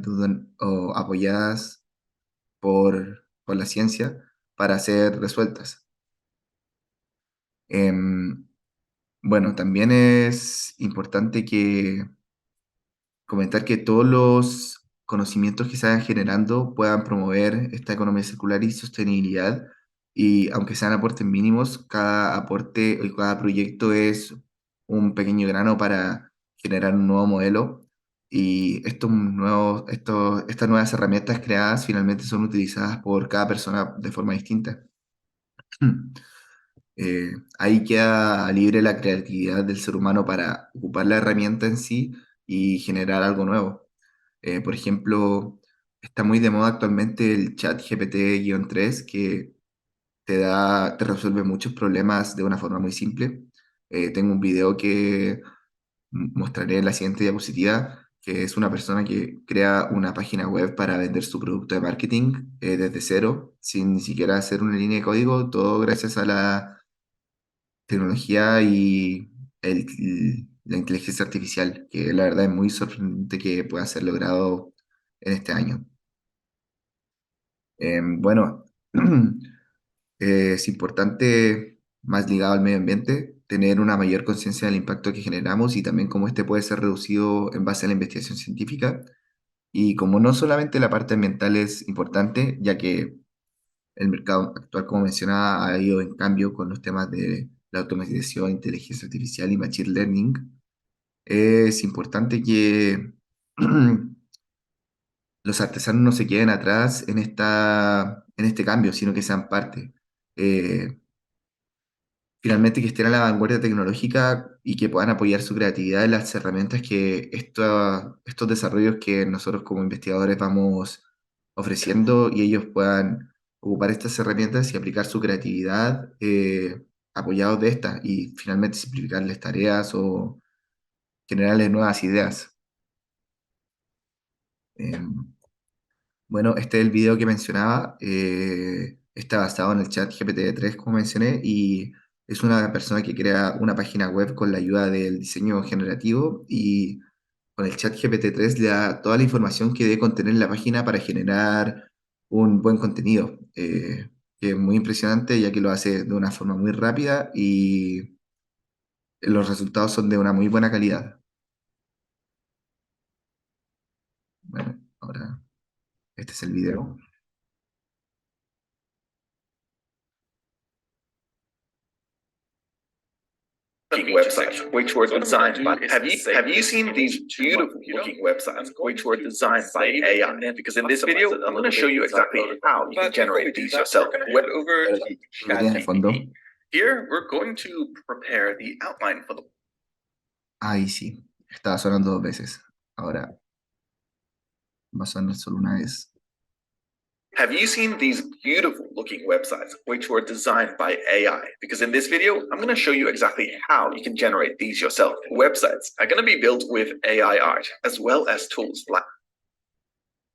o apoyadas por la ciencia para ser resueltas. Em, bueno, también es importante comentar que todos los conocimientos que se vayan generando puedan promover esta economía circular y sostenibilidad, y aunque sean aportes mínimos, cada aporte y cada proyecto es un pequeño grano para generar un nuevo modelo. Y estas nuevas herramientas creadas finalmente son utilizadas por cada persona de forma distinta. Ahí queda libre la creatividad del ser humano para ocupar la herramienta en sí y generar algo nuevo. Por ejemplo, está muy de moda actualmente el chat GPT-3 que te resuelve muchos problemas de una forma muy simple. Tengo un video que mostraré en la siguiente diapositiva, que es una persona que crea una página web para vender su producto de marketing desde cero, sin ni siquiera hacer una línea de código, todo gracias a la tecnología y la inteligencia artificial, que la verdad es muy sorprendente que pueda ser logrado en este año. Bueno, es importante, más ligado al medio ambiente, tener una mayor conciencia del impacto que generamos y también cómo este puede ser reducido en base a la investigación científica. Y como no solamente la parte ambiental es importante, ya que el mercado actual, como mencionaba, ha ido en cambio con los temas de la automatización, inteligencia artificial y machine learning, es importante que los artesanos no se queden atrás en este cambio, sino que sean parte. Eh, Finalmente, que estén a la vanguardia tecnológica y que puedan apoyar su creatividad en las herramientas que estos desarrollos que nosotros como investigadores vamos ofreciendo y ellos puedan ocupar estas herramientas y aplicar su creatividad apoyados de estas y finalmente simplificarles tareas o generarles nuevas ideas. Em, Bueno, este es el video que mencionaba. Está basado en el chat GPT-3, como mencioné, y es una persona que crea una página web con la ayuda del diseño generativo y con el chat GPT-3 le da toda la información que debe contener la página para generar un buen contenido, que es muy impresionante ya que lo hace de una forma muy rápida y los resultados son de una muy buena calidad. Bueno, ahora este es el video. Websites which were designed by have you seen these beautiful looking websites which were designed by AI? Because in this video I'm going to show you exactly how you can generate these yourself. Web over Lo que tiene de fondo. here we're going to prepare the outline for the Ahí sí, estaba sonando dos veces. Ahora va a sonar solo una vez. Have you seen these beautiful looking websites which were designed by AI? Because in this video, I'm going to show you exactly how you can generate these yourself. Websites are going to be built with AI art as well as tools like.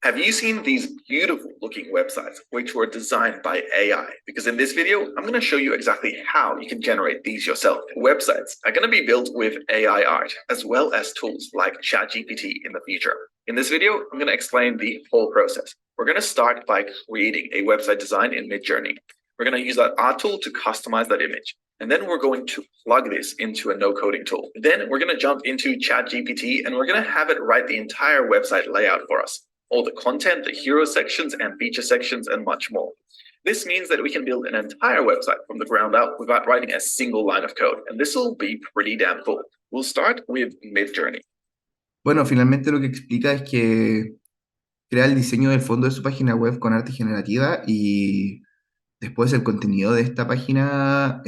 Have you seen these beautiful looking websites which were designed by AI? Because in this video, I'm going to show you exactly how you can generate these yourself. Websites are going to be built with AI art as well as tools like ChatGPT in the future. In this video, I'm going to explain the whole process. We're going to start by creating a website design in Midjourney. We're going to use that art tool to customize that image. And then we're going to plug this into a no-coding tool. Then we're going to jump into ChatGPT and we're going to have it write the entire website layout for us. All the content, the hero sections and feature sections, and much more. This means that we can build an entire website from the ground up without writing a single line of code. And this will be pretty damn cool. We'll start with Midjourney. Bueno, finalmente lo que explica es que crea el diseño del fondo de su página web con arte generativa y después el contenido de esta página,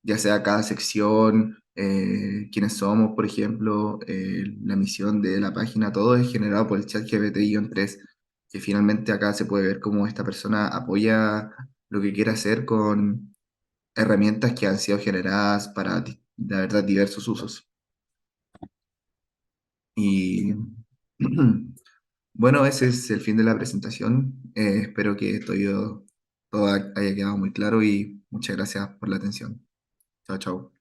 ya sea cada sección, quiénes somos, por ejemplo, la misión de la página, todo es generado por el chat GPT-3, que finalmente acá se puede ver cómo esta persona apoya lo que quiere hacer con herramientas que han sido generadas para, la verdad, diversos usos. Y bueno, ese es el fin de la presentación. Espero que todo haya quedado muy claro y muchas gracias por la atención. Chao, chao.